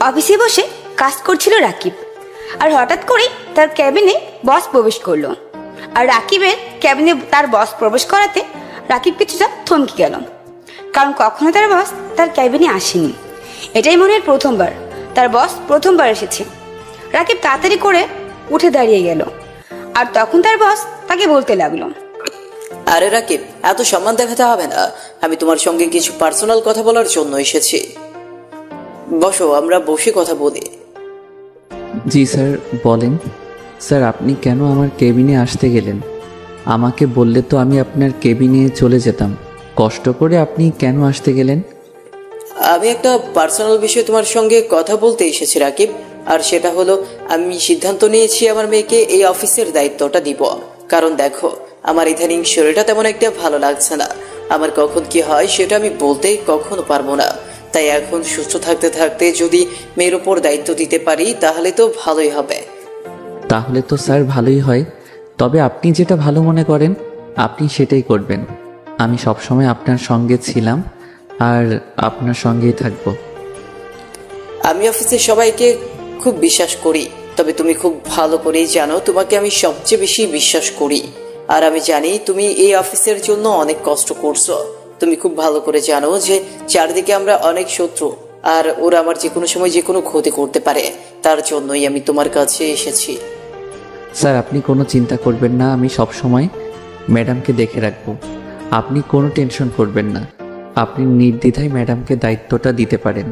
অফিসে বসে কাজ করছিল রাকিব, আর হঠাৎ করেই তার ক্যাবিনে বস প্রবেশ করলো। আর রাকিবের ক্যাবিনে তার বস প্রবেশ করাতে রাকিব কিছুটা থমকে গেল, কারণ কখনো তার বস তার ক্যাবিনে আসেনি। এটাই মনে হয় প্রথমবার তার বস প্রথমবার এসেছে। রাকিব তাড়াতাড়ি করে উঠে দাঁড়িয়ে গেল, আর তখন তার বস তাকে বলতে লাগলো, আরে রাকিব, এত সম্মান দেখাতে হবে না, আমি তোমার সঙ্গে কিছু পার্সোনাল কথা বলার জন্য এসেছি। বসো, আমরা বসে কথা বলি। জি স্যার, বলেন। স্যার, আপনি কেন আমার কেবিনে আসতে গেলেন? আমাকে বললে তো আমি আপনার কেবিনে চলে যেতাম। কষ্ট করে আপনি কেন আসতে গেলেন? আমি একটা পার্সোনাল বিষয়ে তোমার সঙ্গে কথা বলতে এসেছি রাকিব, আর সেটা হলো আমি সিদ্ধান্ত নিয়েছি আমার মেয়েকে এই অফিসের দায়িত্বটা দিব। কারণ দেখো, আমার ইদানিং শরীরটা তেমন একটা ভালো লাগছে না। আমার কখন কি হয় সেটা আমি বলতে কখনো পারবো না। তাই এখন সুস্থ থাকতে থাকতে যদি মেয়ের উপর দায়িত্ব দিতে পারি তাহলে তো ভালোই হবে। তাহলে তো স্যার ভালোই হয়। তবে আপনি যেটা ভালো মনে করেন আপনি সেটাই করবেন। আমি সবসময় আপনার সঙ্গে ছিলাম আর আপনার সঙ্গেই থাকব। আমি অফিসের সবাইকে খুব বিশ্বাস করি, তবে তুমি খুব ভালো করেই জানো তোমাকে আমি সবচেয়ে বেশি বিশ্বাস করি। আর আমি জানি তুমি এই অফিসের জন্য অনেক কষ্ট করছো। তুমি খুব ভালো করে জানো যে চারদিকে আমরা অনেক শত্রু, আর ওরা আমার যে কোনো সময় যে কোনো ক্ষতি করতে পারে। তার জন্যই আমি তোমার কাছে এসেছি। স্যার, আপনি কোনো চিন্তা করবেন না, আমি সব সময় ম্যাডামকে দেখে রাখব। আপনি কোনো টেনশন করবেন না, আপনি নির্দ্বিধায় ম্যাডামকে দায়িত্বটা দিতে পারেন।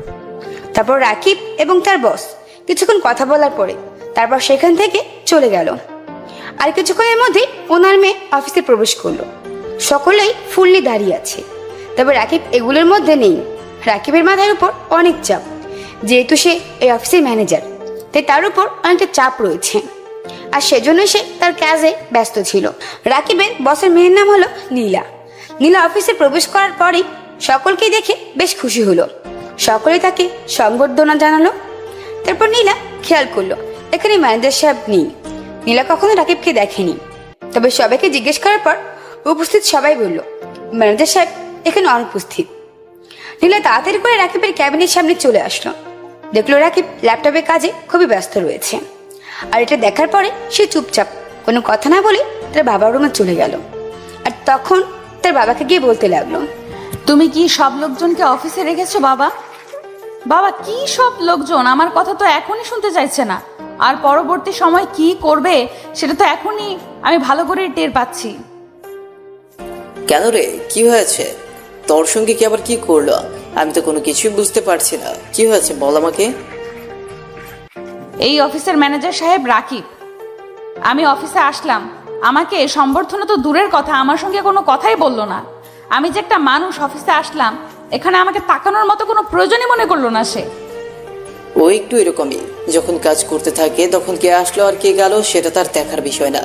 তারপর রাকিব এবং তার বস কিছুক্ষণ কথা বলার পরে তারপর সেখান থেকে চলে গেল। আর কিছুক্ষণের মধ্যে ওনার মেয়ে অফিসে প্রবেশ করলো। সকলেই ফুল নিয়ে দাঁড়িয়ে আছে, তবে রাকিব এগুলোর মধ্যে নেই। রাকিবের মাথার উপর অনেক চাপ, যেহেতু সে এই অফিসের ম্যানেজার, তাই তার উপর অনেকটা চাপ রয়েছে, আর সেজন্য সে তার কাজে ব্যস্ত ছিল। রাকিবের বসের মেয়ের নাম হলো নীলা। নীলা অফিসে প্রবেশ করার পরেই সকলকে দেখে বেশ খুশি হলো। সকলে তাকে সংবর্ধনা জানালো। তারপর নীলা খেয়াল করলো এখানে ম্যানেজার সাহেব নেই। নীলা কখনো রাকিবকে দেখেনি, তবে সবাইকে জিজ্ঞেস করার পর উপস্থিত সবাই বলল ম্যানেজার সাহেব এখানে অনুপস্থিত। নীলা তাড়াতাড়ি করে রাকিবের ক্যাবিনের সামনে চলে আসলো। দেখলো রাকিব ল্যাপটপের কাজে খুবই ব্যস্ত রয়েছে। আর এটা দেখার পরে সে চুপচাপ কোনো কথা না বলে তার বাবার রুমে চলে গেল। আর তখন তার বাবাকে গিয়ে বলতে লাগলো, তুমি কি সব লোকজনকে অফিসে রেখেছো বাবা? বাবা, কি সব লোকজন? আমার কথা তো এখনই শুনতে চাইছে না, আর পরবর্তী সময় কি করবে সেটা তো এখনই আমি ভালো করে টের পাচ্ছি। কেন রে, কি হয়েছে? তোর সঙ্গে কি আবার কি করলো? আমি তো কোনো কিছুই বুঝতে পারছি না। কি হয়েছে বল আমাকে। এই অফিসের ম্যানেজার সাহেব রাকিব, আমি অফিসে আসলাম, আমাকে সম্বর্ধনা তো দূরের কথা, আমার সঙ্গে কোনো কথাই বললো না। আমি যে একটা মানুষ অফিসে আসলাম, এখানে আমাকে তাকানোর মতো কোনো প্রয়োজনই মনে করলো না সে। ও একটু এরকমই, যখন কাজ করতে থাকে তখন কে আসলো আর কে গেল সেটা তার দেখার বিষয় না।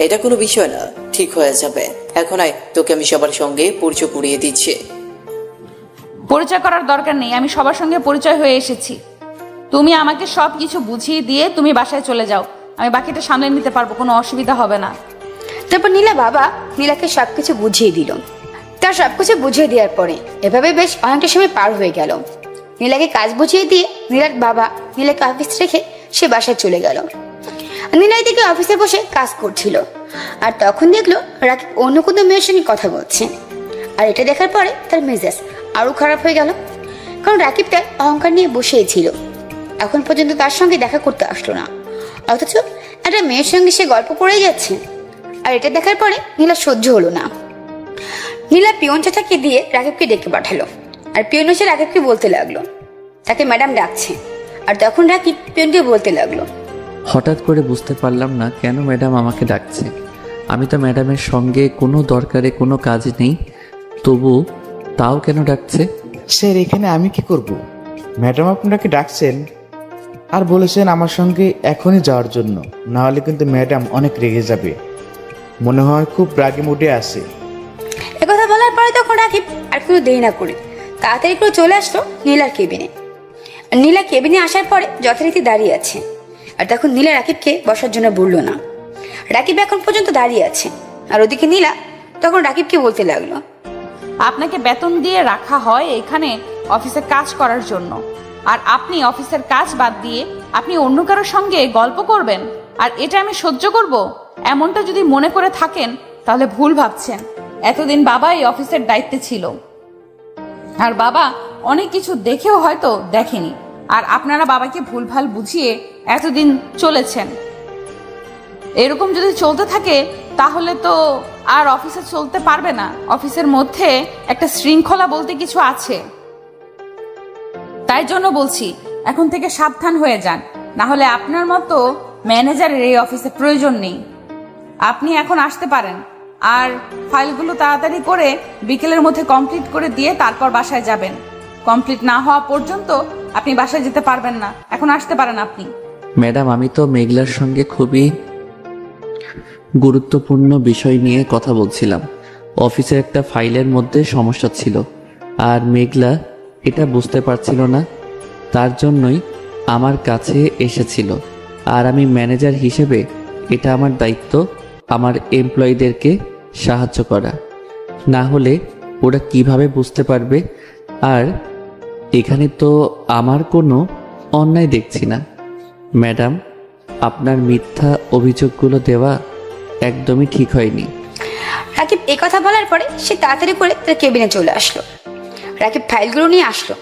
এটা কোনো বিষয় না, ঠিক হয়ে যাবে। এখন আয়, তোকে আমি সবার সঙ্গে পরিচয় করিয়ে দিচ্ছি। পরিচয় করার দরকার নেই, আমি সবার সঙ্গে পরিচয় হয়ে এসেছি। তুমি আমাকে সব কিছু বুঝিয়ে দিয়ে তুমি বাসায় চলে যাও, আমি বাকিটা সামলে নিতে পারবো, কোনো অসুবিধা হবে না। তারপর নীলা বাবা নীলাকে সবকিছু বুঝিয়ে দিল। তার সবকিছু বুঝিয়ে দেওয়ার পরে এভাবে বেশ অনেকটা সময় পার হয়ে গেল। নীলাকে কাজ বুঝিয়ে দিয়ে নীলার বাবা নীলাকে অফিস রেখে সে বাসায় চলে গেল। নীলা এদিকে অফিসে বসে কাজ করছিল, আর তখন দেখলো রাকিব অন্য কোনো মেয়ের সঙ্গে কথা বলছে। আর এটা দেখার পরে তার মেজাজ আরো খারাপ হয়ে গেল, কারণ রাকিব তার অহংকার নিয়ে বসেই ছিল। এখন পর্যন্ত তার সঙ্গে দেখা করতে আসলো না, অথচ একটা মেয়ের সঙ্গে সে গল্প করে যাচ্ছে। আর এটা দেখার পরে নীলা সহ্য হলো না। নীলা পিয়ন চাচাকে দিয়ে রাকিবকে ডেকে পাঠালো, আর পিয়ন এসে রাকিবকে বলতে লাগলো তাকে ম্যাডাম ডাকছে। আর তখন রাকিব পিয়নকে বলতে লাগলো, হঠাৎ করে বুঝতে পারলাম না কেন ম্যাডাম আমাকে ডাকছে। আমি তো ম্যাডামের সঙ্গে কোনো দরকারে কোনো কাজ নেই, তবু তাও কেন ডাকছে? স্যার, এখানে আমি কি করব? ম্যাডাম আপনাকে ডাকছেন আর বলেছেন আমার সঙ্গে এখনই যাওয়ার জন্য, না হলে কিন্তু ম্যাডাম অনেক রেগে যাবে। মনে হয় খুব রাগে মুডে আছে। একথা বলার পরে তখন রাকিব আর কোনো দেরি না করে তাড়াতাড়ি করে চলে আসলো নীলার কেবিনে। নীলা কেবিনে আসার পরে যথারীতি দাঁড়িয়ে আছে। আর তখন নীলা রাকিবকে বসার জন্য বললো না। রাকিব এখন পর্যন্ত দাঁড়িয়ে আছে, আর ওদিকে নীলা তখন রাকিবকে বলতে লাগলো, আপনাকে বেতন দিয়ে রাখা হয় এখানে অফিসে কাজ করার জন্য, আর আপনি অফিসের কাজ বাদ দিয়ে আপনি অন্য কারোর সঙ্গে গল্প করবেন আর এটা আমি সহ্য করব? এমনটা যদি মনে করে থাকেন তাহলে ভুল ভাবছেন। এতদিন বাবা এই অফিসের দায়িত্বে ছিল, আর বাবা অনেক কিছু দেখেও হয়তো দেখেনি, আর আপনারা বাবাকে ভুলভাল বুঝিয়ে এতদিন চলেছেন। এরকম যদি চলতে থাকে তাহলে তো আর অফিসে চলতে পারবে না। অফিসের মধ্যে একটা শৃঙ্খলা বলতে কিছু আছে। তাই জন্য বলছি এখন থেকে সাবধান হয়ে যান, না হলে আপনার মতো ম্যানেজারের এই অফিসে প্রয়োজন নেই। আপনি এখন আসতে পারেন, আর ফাইলগুলো তাড়াতাড়ি করে বিকেলের মধ্যে কমপ্লিট করে দিয়ে তারপর বাসায় যাবেন। কমপ্লিট না হওয়া পর্যন্ত আপনি বাসায় যেতে পারবেন না। এখন আসতে পারেন আপনি। ম্যাডাম, আমি তো মেঘলার সঙ্গে খুবই গুরুত্বপূর্ণ বিষয় নিয়ে কথা বলছিলাম। অফিসের একটা ফাইলের মধ্যে সমস্যা ছিল, আর মেঘলা এটা বুঝতে পারছিল না, তার জন্যই আমার কাছে এসেছিল। আর আমি ম্যানেজার হিসেবে এটা আমার দায়িত্ব আমার এমপ্লয়ীদেরকে সাহায্য করা, না হলে ওরা কিভাবে বুঝতে পারবে? আর এখানে তো আমার কোনো অন্যায় দেখছি না। ম্যাডাম, আপনার মিথ্যা অভিযোগগুলো দেওয়া একদমই ঠিক হয়নি। রাকিব এই কথা বলার পরে সে তাড়াতাড়ি করে তার কেবিনে চলে আসলো। রাকিব ফাইলগুলো নিয়ে আসলো,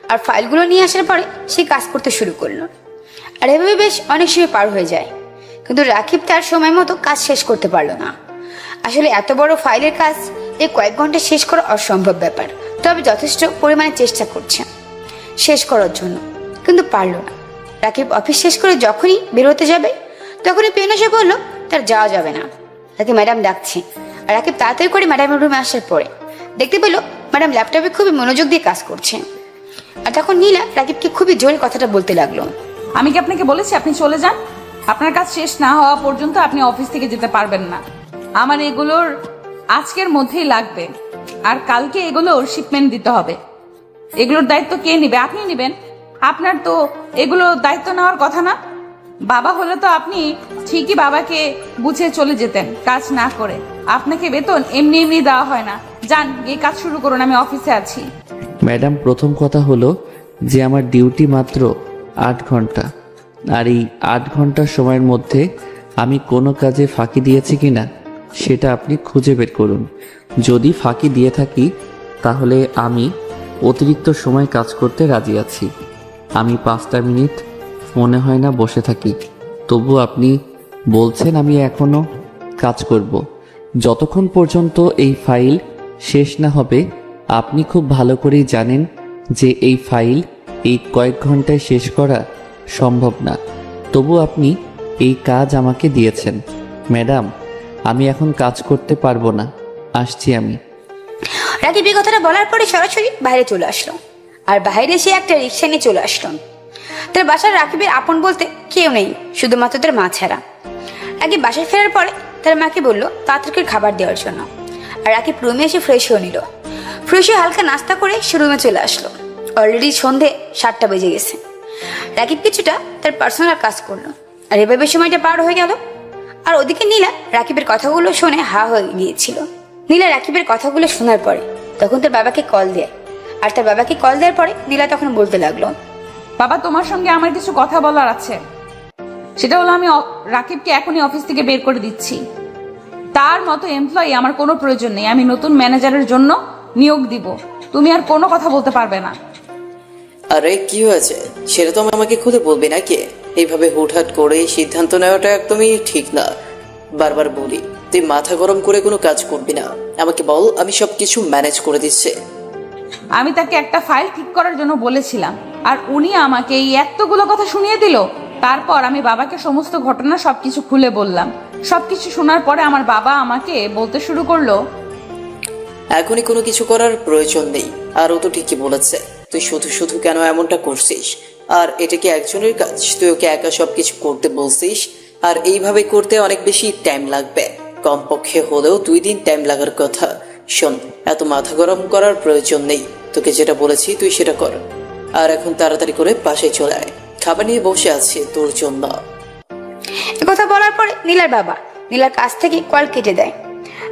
আর ফাইলগুলো নিয়ে আসার পরে সে কাজ করতে শুরু করলো। আর এভাবে বেশ অনেক সময় পার হয়ে যায়, কিন্তু রাকিব তার সময় মতো কাজ শেষ করতে পারলো না। আসলে এত বড় ফাইলের কাজ এই কয়েক ঘন্টা শেষ করা অসম্ভব ব্যাপার, তবে যথেষ্ট পরিমাণে চেষ্টা করছে শেষ করার জন্য, কিন্তু পারলো না। রাকিব অফিস শেষ করে যখনই বেরোতে যাবে তখনই পেন এসে বললো তার যাওয়া যাবে না, তাকে ম্যাডাম ডাকছে। আর রাকিব তাড়াতাড়ি করে ম্যাডামের রুমে আসার পরে দেখতে পেল ম্যাডাম ল্যাপটপে খুবই মনোযোগ দিয়ে কাজ করছে। আর তখন নীলা রাকিবকে খুবই জোরে কথাটা বলতে লাগলো। আমি কি আপনাকে বলেছি আপনি চলে যান? আপনার কাজ শেষ না হওয়া পর্যন্ত আপনি অফিস থেকে যেতে পারবেন না। আমার এগুলোর আজকের মধ্যেই লাগবে, আর কালকে এগুলোর শিপমেন্ট দিতে হবে। এগুলোর দায়িত্ব কে নেবে? আপনি নেবেন। আপনার তো এগুলো দায়িত্ব নেওয়ার কথা না। বাবা হলে তো আপনি ঠিকই বাবাকে বুঝে চলে যেতেন কাজ না করে। আপনাকে বেতন এমনি এমনি দেওয়া হয় না। যান, এই কাজ শুরু করুন, আমি অফিসে আছি। ম্যাডাম, প্রথম কথা হলো যে আমার ডিউটি মাত্র 8 ঘন্টা, আর এই 8 ঘন্টার সময়ের মধ্যে আমি কোনো কাজে ফাঁকি দিয়েছি কিনা সেটা আপনি খুঁজে বের করুন। যদি ফাঁকি দিয়ে থাকি তাহলে আমি অতিরিক্ত সময় কাজ করতে রাজি আছি। আমি 5টা মিনিট মনে হয় না বসে থাকি, তবু আপনি বলছেন আমি এখনো কাজ করব। যতক্ষণ পর্যন্ত এই ফাইল শেষ না হবে আপনি খুব ভালো করেই জানেন যে এই ফাইল এই কয়েক ঘন্টায় শেষ করা সম্ভব না, তবু আপনি এই কাজ আমাকে দিয়েছেন। ম্যাডাম, আমি এখন কাজ করতে পারবো না, আসছি আমি। রাকিব এই কথাটা বলার পরে সরাসরি বাইরে চলে আসলো, আর বাইরে সে একটা রিক্সা নিয়ে চলে আসলো। তার বাসার রাকিবের আপন বলতে কেউ নেই, শুধুমাত্র তার মা ছাড়া। রাকিব বাসায় ফেরার পরে তার মাকে বললো তাড়াতাড়ি খাবার দেওয়ার জন্য। আর রাকিব রুমে এসে ফ্রেশ হয়ে নিল। ফ্রেশ হয়ে হালকা নাস্তা করে সে রুমে চলে আসলো। অলরেডি সন্ধে 7টা বেজে গেছে। রাকিব কিছুটা তার পার্সোনাল কাজ করলো, আর এভাবে সময়টা পার হয়ে গেল। আর ওদিকে নীলা রাকিবের কথাগুলো শুনে হা হয়ে গিয়েছিল। নীলা রাকিবের কথাগুলো শোনার পরে তখন তার বাবাকে কল দেয়, আর তার বাবাকে কল দেওয়ার পরে নীলা তখন বলতে লাগলো, বাবা, তোমার সঙ্গে আমার কিছু কথা বলার আছে। সেটা হলো আমি রাকিবকে এখনই অফিস থেকে বের করে দিচ্ছি। তার মতো এমপ্লয়ি আমার কোনো প্রয়োজন নেই। আমি নতুন ম্যানেজারের জন্য নিয়োগ দিব। তুমি আর কোনো কথা বলতে পারবে না। আরে কি হয়েছে সেটা তো আমাকে খুলে বলবি নাকি? এইভাবে হুটহাট করে সিদ্ধান্ত নেওয়াটা একদমই ঠিক না। বারবার বলি তুই মাথা গরম করে কোনো কাজ করবি না। আমাকে বল, আমি সবকিছু ম্যানেজ করে দিচ্ছি। আমি তাকে একটা ফাইল ঠিক করার জন্য বলেছিলাম, আর উনি আমাকে এই এতগুলো কথা শুনিয়ে দিল। তারপর আমি বাবাকে সমস্ত ঘটনা সবকিছু খুলে বললাম। সবকিছু শোনার পরে আমার বাবা আমাকে বলতে শুরু করলো, এখনই কোনো কিছু করার প্রয়োজন নেই। আর ও তো ঠিকই বলেছে, তুই শুধু শুধু কেন এমনটা করছিস? আর এটা কি একজনের কাজ? তুই ওকে একা সবকিছু করতে বলছিস, আর এইভাবে করতে অনেক বেশি টাইম লাগবে। কমপক্ষে হলেও 2 দিন টাইম লাগার কথা। শোন, এত মাথা গরম করার প্রয়োজন নেই। তোকে যেটা বলেছি তুই সেটা কর। আর এখন তাড়াতাড়ি করে বাসায় চলে আয়, খাবার নিয়ে বসে আছে তোর জন্য। কথা বলার পরে নীলার বাবা নীলার কাছ থেকে কল কেটে দেয়।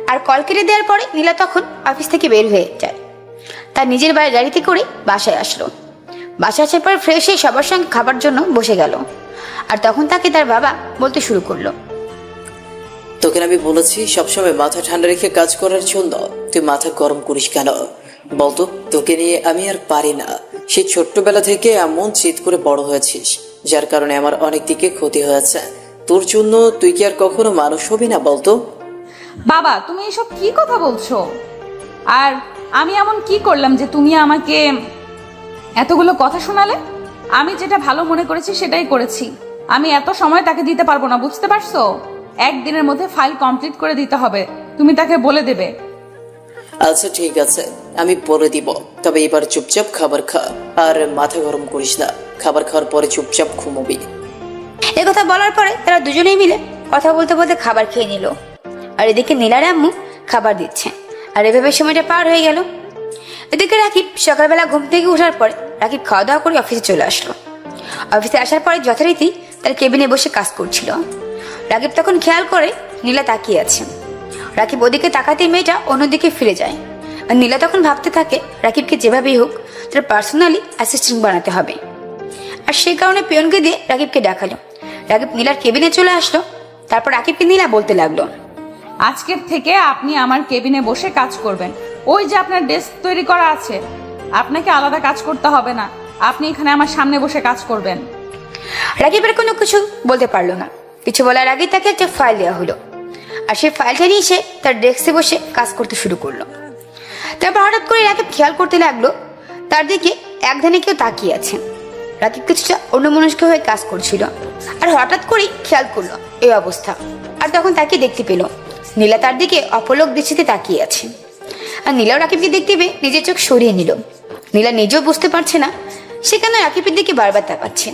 আর কল কেটে দেওয়ার পরে নীলা তখন অফিস থেকে বের হয়ে যায়। তার নিজের গাড়িতে করে বাসায় আসলো। বাসা আসার পর ফ্রেশ হয়ে সবার সঙ্গে খাবার জন্য বসে গেল। আর তখন তাকে তার বাবা বলতে শুরু করলো, তোকে আমি বলেছি সবসময় মাথা ঠান্ডা রেখে কাজ করার জন্য, তুই মাথা গরম করিস কেন? বলতো, তোকে নিয়ে আমি আর পারি না। সেই ছোট্টবেলা থেকে এমন চিৎ করে বড় হয়েছিস, যার কারণে আমার অনেক দিকে ক্ষতি হয়েছে। তোর জন্য তুই কি আর কখনো মানুষ হবি না বলতো? বাবা, তুমি এসব কি কথা বলছো? আর আমি এমন কি করলাম যে তুমি আমাকে এতগুলো কথা শোনালে? আমি যেটা ভালো মনে করেছি সেটাই করেছি। আমি এত সময় তাকে দিতে পারবো না, বুঝতে পারছো? একদিনের মধ্যে ফাইল কমপ্লিট করে দিতে হবে, তুমি তাকে বলে দেবে। আচ্ছা ঠিক আছে, আমি বলে দিব। তবে এবার চুপচাপ খাবার খা, আর মাথা গরম করিস না। খাবার খাওয়ার পরে চুপচাপ ঘুমোবি। কথা বলার পরে তারা দুজনেই মিলে কথা বলতে বলতে খাবার খেয়ে নিল। আর এদিকে নীলার আম্মু খাবার দিচ্ছে। আর এভাবে সময়টা পার হয়ে গেল। এদিকে রাকিব সকালবেলা ঘুম থেকে ওঠার পরে রাকিব খাওয়া দাওয়া করে অফিসে চলে আসলো। অফিসে আসার পরে যথারীতি তার কেবিনে বসে কাজ করছিল। রাকিব তখন খেয়াল করে নীলা তাকিয়ে আছে। রাকিব ওদিকে তাকাতে মেয়েটা অন্যদিকে ফিরে যায়। আর নীলা তখন ভাবতে থাকে রাকিবকে যেভাবেই হোক তার পার্সোনালি অ্যাসিস্ট্যান্ট বানাতে হবে। আর সেই কারণে পিয়নকে দিয়ে রাকিবকে দেখালো। রাকিব নীলার কেবিনে চলে আসলো। তারপর রাকিবকে নীলা বলতে লাগলো, আজকের থেকে আপনি আমার কেবিনে বসে কাজ করবেন। ওই যে আপনার ডেস্ক তৈরি করা আছে, আপনাকে আলাদা কাজ করতে হবে না, আপনি এখানে আমার সামনে বসে কাজ করবেন। রাকিবের কোনো কিছু বলতে পারলো না। কিছু বলার আগে তাকে একটা ফাইল দেওয়া হলো। আর সেই ফাইলটা নিয়ে সে তার ডেস্কে বসে কাজ করতে শুরু করলো। তারপর হঠাৎ করে রাকিব খেয়াল করতে লাগলো তার দিকে এক ধ্যানে কেউ তাকিয়ে আছে। রাকিব কিছুটা অন্যমনস্ক হয়ে কাজ করছিল। আর হঠাৎ করেই খেয়াল করলো এই অবস্থা। আর তখন তাকে দেখতে পেল নীলা তার দিকে অপলক দৃষ্টিতে তাকিয়ে আছে। আর নীলাও রাকিবকে দেখতে পেয়ে নিজের চোখ সরিয়ে নিল। নীলা নিজেও বুঝতে পারছে না সে কেন রাকিবের দিকে বারবার তাকাচ্ছে।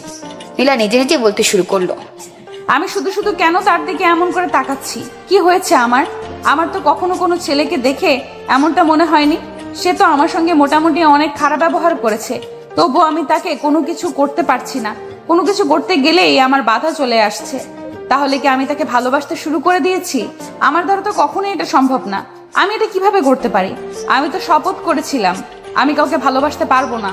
নীলা নিজে নিজে বলতে শুরু করলো, আমি শুধু শুধু কেন তার দিকে এমন করে তাকাচ্ছি? কি হয়েছে আমার? আমার তো কখনো কোনো ছেলেকে দেখে এমনটা মনে হয়নি। সে তো আমার সঙ্গে মোটামুটি অনেক খারাপ ব্যবহার করেছে, তবু আমি তাকে কোনো কিছু করতে পারছি না। কোনো কিছু করতে গেলেই আমার বাধা চলে আসছে। তাহলে কি আমি তাকে ভালোবাসতে শুরু করে দিয়েছি? আমার দ্বারা তো কখনোই এটা সম্ভব না। আমি এটা কিভাবে করতে পারি? আমি তো শপথ করেছিলাম আমি কাউকে ভালোবাসতে পারবো না।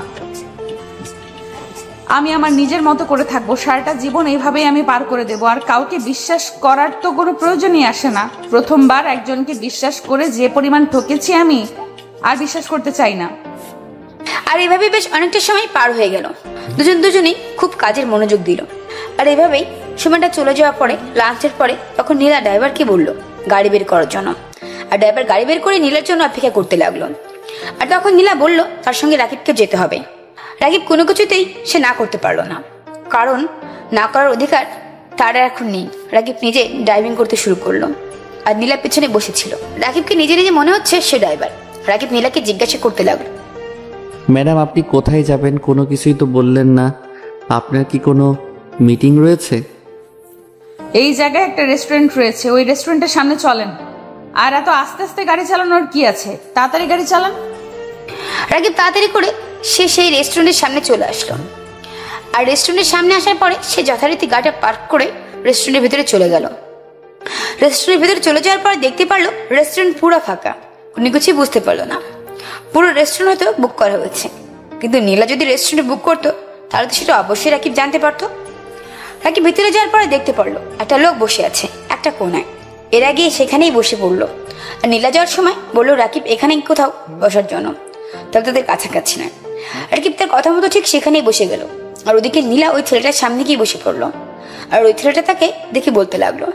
আমি আমার নিজের মতো করে থাকবো, সারাটা জীবন এইভাবেই আমি পার করে দেব। আর কাউকে বিশ্বাস করার তো কোনো প্রয়োজনই আসে না। প্রথমবার একজনকে বিশ্বাস করে যে পরিমাণ ঠকেছি আমি আর বিশ্বাস করতে চাই না। আর এভাবে বেশ অনেকটা সময় পার হয়ে গেল। দুজনেই খুব কাজের মনোযোগ দিল। আর এভাবেই সময়টা চলে যাওয়ার পরে লাঞ্চের পরে তখন নীলা ড্রাইভারকে বলল গাড়ি বের করার জন্য। আর ড্রাইভার গাড়ি বের করে নীলার জন্য অপেক্ষা করতে লাগলো। আর তখন নীলা বলল তার সঙ্গে রাকিবকে যেতে হবে। রাকিব কোনো কিছুতেই সে না করতে পারলো না, কারণ না করার অধিকার তার এখন নেই। রাকিব নিজে ড্রাইভিং করতে শুরু করলো। আর নীলা পেছনে বসেছিল। রাকিবকে নিজে নিজে মনে হচ্ছে সে ড্রাইভার। রাকিব নীলাকে জিজ্ঞাসা করতে লাগলো, ম্যাডাম আপনি কোথায় যাবেন? কোনো কিছুই তো বললেন না। আপনার কি কোনো মিটিং রয়েছে? এই জায়গায় একটা রেস্টুরেন্ট রয়েছে, ওই রেস্টুরেন্টের সামনে চলেন। আর এত আস্তে আস্তে গাড়ি চালানোর কি আছে, তাড়াতাড়ি গাড়ি চালান। রাকিব তাড়াতাড়ি করে সে সেই রেস্টুরেন্টের সামনে চলে আসলো। আর রেস্টুরেন্টের সামনে আসার পরে সে যথারীতি গাড়িটা পার্ক করে রেস্টুরেন্টের ভিতরে চলে গেল। রেস্টুরেন্টের ভিতরে চলে যাওয়ার পর দেখতে পারলো রেস্টুরেন্ট পুরো ফাঁকা। কোনো কিছুই বুঝতে পারলো না। পুরো রেস্টুরেন্ট হয়তো বুক করা হয়েছে, কিন্তু নীলা যদি রেস্টুরেন্ট বুক করতো তাহলে তো সেটা অবশ্যই রাকিব জানতে পারতো। রাকিব ভিতরে যাওয়ার পরে দেখতে পারলো একটা লোক বসে আছে একটা কোনায়। এর আগে সেখানেই বসে পড়লো। আর নীলা যাওয়ার সময় বললো রাকিব এখানেই কোথাও বসার জন্য, তবে তাদের কাছাকাছি নয়। রাকিব তার কথা মতো ঠিক সেখানেই বসে গেল। আর ওদিকে নীলা ওই ছেলেটার সামনে গিয়ে বসে পড়লো। আর ওই ছেলেটা তাকে দেখে বলতে লাগলো,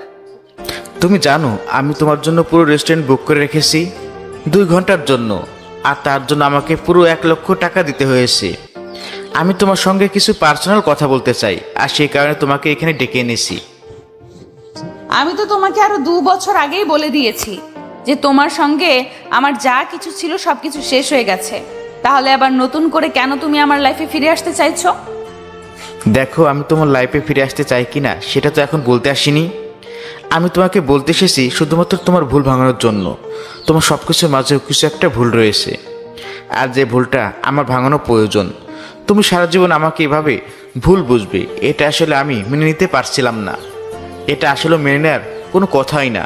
তুমি জানো আমি তোমার জন্য পুরো রেস্টুরেন্ট বুক করে রেখেছি 2 ঘন্টার জন্য, আর তার জন্য আমাকে পুরো 1 লক্ষ টাকা দিতে হয়েছে। আমি তোমার সঙ্গে কিছু পার্সোনাল কথা বলতে চাই, আর সেই কারণে তোমাকে এখানে ডেকে এনেছি। আমি তো তোমাকে আরো 2 বছর আগেই বলে দিয়েছি যে তোমার সঙ্গে আমার যা কিছু ছিল সবকিছু শেষ হয়ে গেছে। তাহলে আবার নতুন করে কেন তুমি আমার লাইফে ফিরে আসতে চাইছো? দেখো, আমি তোমার লাইফে ফিরে আসতে চাই কিনা সেটা তো এখন বলতে আসিনি। আমি তোমাকে বলতে এসেছি শুধুমাত্র তোমার ভুল ভাঙানোর জন্য। তোমার সব কিছুর মাঝে কিছু একটা ভুল রয়েছে, আর যে ভুলটা আমার ভাঙানো প্রয়োজন। তুমি সারা জীবন আমাকে এভাবে ভুল বুঝবে, এটা আসলে আমি মেনে নিতে পারছিলাম না। এটা আসলে মেনে নেওয়ার কোনো কথাই না।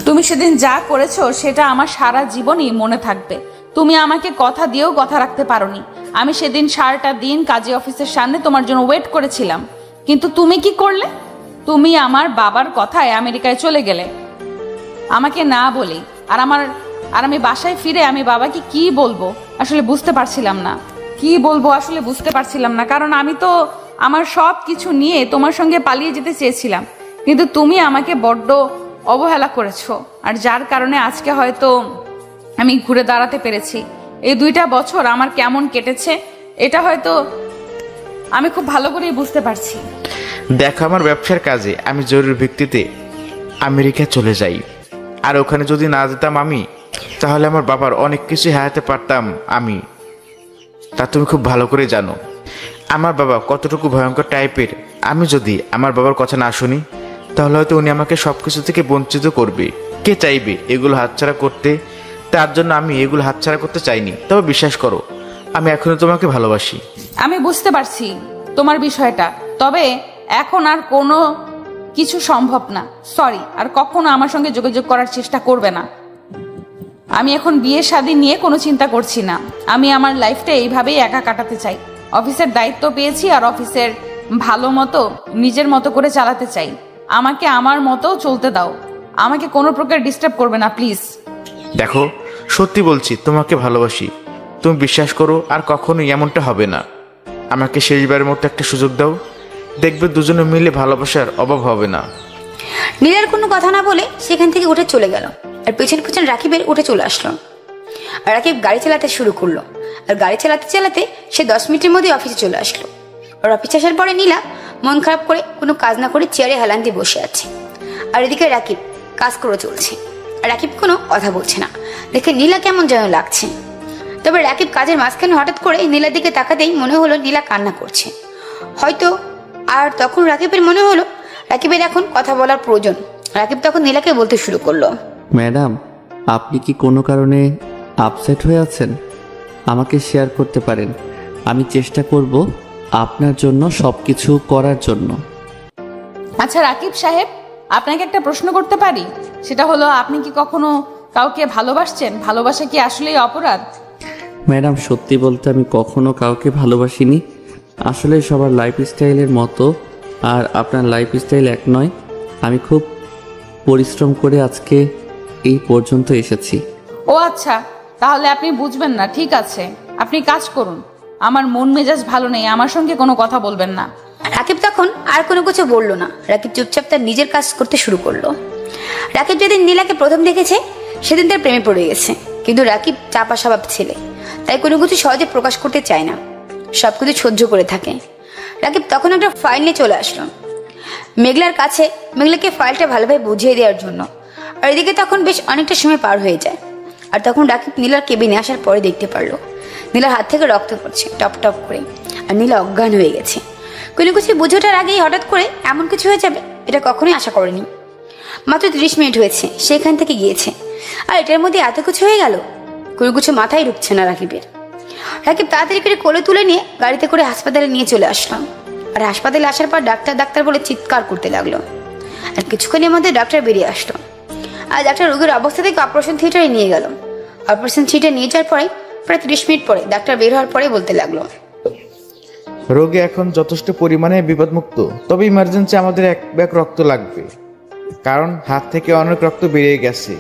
তুমি সেদিন যা করেছো সেটা আমার সারা জীবনই মনে থাকবে। তুমি আমাকে কথা দিয়েও কথা রাখতে পারোনি। আমি সেদিন সারাটা দিন কাজী অফিসের সামনে তোমার জন্য ওয়েট করেছিলাম, কিন্তু তুমি কি করলে? তুমি আমার বাবার কথায় আমেরিকায় চলে গেলে আমাকে না বলি। আর আমি বাসায় ফিরে আমি বাবাকে কি বলবো আসলে বুঝতে পারছিলাম না, কারণ আমি তো আমার সব কিছু নিয়ে তোমার সঙ্গে পালিয়ে যেতে চেয়েছিলাম, কিন্তু তুমি আমাকে বড্ড অবহেলা করেছো, আর যার কারণে আজকে হয়তো আমি ঘুরে দাঁড়াতে পেরেছি। এই 2টা বছর আমার কেমন কেটেছে এটা হয়তো আমি খুব ভালো করেই বুঝতে পারছি। দেখো, আমার ব্যবসার কাজে আমি জরুরি ভিত্তিতে আমেরিকা চলে যাই, আর ওখানে যদি না যেতাম আমি, তাহলে আমার বাবার অনেক কিছু হারাতে পারতাম আমি। তা তুমি খুব ভালো করে জানো আমার বাবা কতটুকু ভয়ঙ্কর টাইপের। আমি যদি আমার বাবার কথা না শুনি, তাহলে হয়তো উনি আমাকে সব কিছু থেকে বঞ্চিত করবে। কে চাইবে এগুলো হাতছাড়া করতে? তার জন্য আমি এগুলো হাতছাড়া করতে চাইনি। তবে বিশ্বাস করো, আমি এখনো তোমাকে ভালোবাসি। আমি বুঝতে পারছি তোমার বিষয়টা, তবে এখন আর কোনো কিছু সম্ভব না। সরি, আর কখনো আমার সঙ্গে যোগাযোগ করার চেষ্টা করবে না। আমি এখন বিয়ে শাদী নিয়ে কোনো চিন্তা করছি না। আমি আমার লাইফটা এইভাবেই একা কাটাতে চাই। অফিসের দায়িত্ব পেয়েছি, আর অফিসের ভালো মতো নিজের মতো করে চালাতে চাই। আমাকে আমার মতো চলতে দাও, আমাকে কোনো প্রকার ডিস্টার্ব করবে না প্লিজ। দেখো, সত্যি বলছি, তোমাকে ভালোবাসি। তুমি বিশ্বাস করো, আর কখনোই এমনটা হবে না। আমাকে শেষবারের মতো একটা সুযোগ দাও, দেখবে দুজনে মিলে ভালোবাসার অভাব হবে না। নীলার কোনো কথা না বলে সেখান থেকে উঠে চলে গেল, আর পেছন পেছন রাকিবের উঠে চলে আসলো। আর রাকিব গাড়ি চালাতে শুরু করলো, আর গাড়ি চালাতে চালাতে সে 10 মিনিটের মধ্যে অফিসে চলে আসলো। আর অফিসে আসার পরে নীলা মন খারাপ করে কোনো কাজ না করে চেয়ারে হেলান দিয়ে বসে আছে, আর এদিকে রাকিব কাজ করে চলছে। আর রাকিব কোনো কথা বলছে না, দেখে নীলা কেমন যেন লাগছে। তবে রাকিব কাজের মাঝখানে হঠাৎ করে নীলার দিকে তাকাতেই মনে হলো নীলা কান্না করছে হয়তো। আর তখন রাকিবের মনে হলো রাকিবের এখন কথা বলার প্রয়োজন। রাকিব তখন নীলাকে বলতে শুরু করলো, ম্যাডাম, আপনি কি কোনো কারণে আপসেট হয়ে আছেন? আমাকে শেয়ার করতে পারেন, আমি চেষ্টা করব আপনার জন্য সব কিছু করার জন্য। আচ্ছা রাকিব সাহেব, আপনাকে একটা প্রশ্ন করতে পারি? সেটা হলো, আপনি কি কখনো কাউকে ভালোবাসছেন? ভালোবাসা কি আসলেই অপরাধ? ম্যাডাম, সত্যি বলতে আমি কখনো কাউকে ভালোবাসিনি। আসলে সবার লাইফস্টাইলের মতো আর আপনার লাইফস্টাইল এক নয়। আমি খুব পরিশ্রম করে আজকে এই পর্যন্ত এসেছি। ও আচ্ছা, তাহলে আপনি বুঝবেন না। ঠিক আছে, আপনি কাজ করুন। আমার মন মেজাজ ভালো নেই, আমার সঙ্গে কোনো কথা বলবেন না। রাকিব তখন আর কোনো কিছু বললো না। রাকিব চুপচাপ তার নিজের কাজ করতে শুরু করলো। রাকিব যেদিন নীলাকে প্রথম দেখেছে সেদিন তার প্রেমে পড়ে গেছে, কিন্তু রাকিব চাপা স্বভাব ছেলে, তাই কোনো কিছু সহজে প্রকাশ করতে চায় না, সবকিছু সহ্য করে থাকে। রাকিব তখন একটা ফাইল নিয়ে চলে আসলো মেঘলার কাছে, মেঘলাকে ফাইলটা ভালোভাবে বুঝিয়ে দেওয়ার জন্য। আর এদিকে তখন বেশ অনেকটা সময় পার হয়ে যায়। আর তখন রাকিব নীলার কেবিনে আসার পরে দেখতে পারলো নীলার হাত থেকে রক্ত পড়ছে টপ টপ করে, আর নীলা অজ্ঞান হয়ে গেছে। কোনো কিছু বুঝে ওঠার আগেই হঠাৎ করে এমন কিছু হয়ে যাবে এটা কখনোই আশা করেনি। মাত্র 30 মিনিট হয়েছে সেখান থেকে গিয়েছে, আর এটার মধ্যে এত কিছু হয়ে গেল। কোনো কিছু মাথায় ঢুকছে না রাকিবের। রাকিব তাড়াতাড়ি করে কোলে তুলে নিয়ে গাড়িতে করে হাসপাতালে নিয়ে চলে আসলাম। আর হাসপাতালে আসার পর ডাক্তার ডাক্তার বলে চিৎকার করতে লাগলো। আর কিছুক্ষণের মধ্যে ডাক্তার বেরিয়ে আসলো, আর ডাক্তার রোগীর অবস্থা থেকে অপারেশন থিয়েটারে নিয়ে গেল। অপারেশন থিয়েটারে নিয়ে যাওয়ার পরে প্রায় 30 মিনিট পরে ডাক্তার বের হওয়ার পরে বলতে লাগলো, রোগী এখন যথেষ্ট পরিমাণে বিপদমুক্ত, তবে ইমার্জেন্সি আমাদের 1 ব্যাগ রক্ত লাগবে, কারণ হাত থেকে অনেক রক্ত বেরিয়ে গেছে।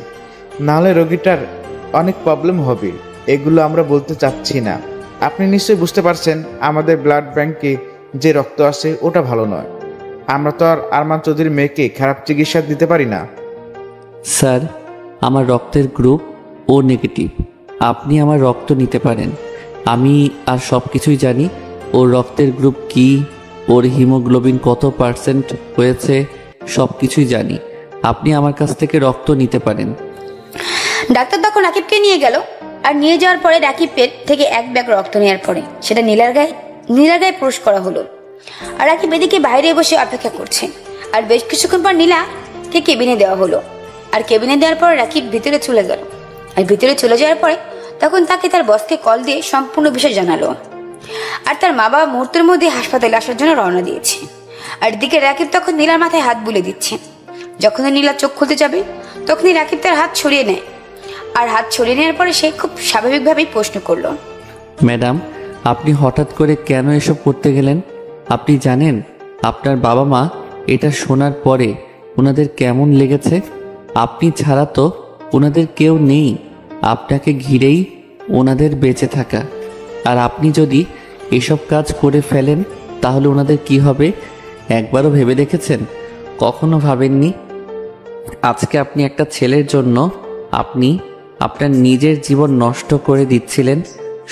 নাহলে রোগীটার অনেক প্রবলেম হবে। এগুলো আমরা বলতে চাচ্ছি না। আপনি নিশ্চয়ই বুঝতে পারছেন আমাদের ব্লাড ব্যাংকে যে রক্ত আসে ওটা ভালো নয়। আমরা তো আর আরমান চৌধুরীর মেয়েকে খারাপ চিকিৎসা দিতে পারি না। স্যার, আমার রক্তের গ্রুপ ও নেগেটিভ। আপনি আমার রক্ত নিতে পারেন। আমি আর সব কিছুই জানি। ওর রক্তের গ্রুপ কি, ওর হিমোগ্লোবিন কত পার্সেন্ট হয়েছে, সব কিছুই জানি। আপনি আমার কাছ থেকে রক্ত নিতে পারেন। ডাক্তার তখন রাকিবকে নিয়ে গেল। আর নিয়ে যাওয়ার পরে রাকিবের থেকে 1 ব্যাগ রক্ত নেওয়ার পরে সেটা নীলার গায়ে পুশ করা হলো। আর রাকিব এদিকে বাইরে বসে অপেক্ষা করছে। আর বেশ কিছুক্ষণ পর নীলাকে কেবিনে দেওয়া হলো। আর কেবিনে দেওয়ার পর রাকিব ভিতরে চলে গেল। আর ভিতরে চলে যাওয়ার পরে তখন তাকে তার বসকে কল দিয়ে সম্পূর্ণ বিষয় জানালো। আর তার মা বাবা মুহূর্তের মধ্যে হাসপাতালে আসার জন্য রওনা দিয়েছে। আর এদিকে রাকিব তখন নীলার মাথায় হাত বুলে দিচ্ছে। যখনই নীলা চোখ খুলতে যাবে তখনই রাকিব তার হাত ছড়িয়ে নেয়। আর হাত ছড়িয়ে নেওয়ার পরে সে খুব স্বাভাবিকভাবেই প্রশ্ন করলো, ম্যাডাম, আপনি হঠাৎ করে কেন এসব করতে গেলেন? আপনি জানেন আপনার বাবা মা এটা শোনার পরে ওনাদের কেমন লেগেছে? আপনি ছাড়া তো ওনাদের কেউ নেই, আপনাকে ঘিরেই ওনাদের বেঁচে থাকা। আর আপনি যদি এসব কাজ করে ফেলেন তাহলে ওনাদের কি হবে একবারও ভেবে দেখেছেন? কখনো ভাবেননি? আজকে আপনি একটা ছেলের জন্য আপনি আপনার নিজের জীবন নষ্ট করে দিচ্ছিলেন।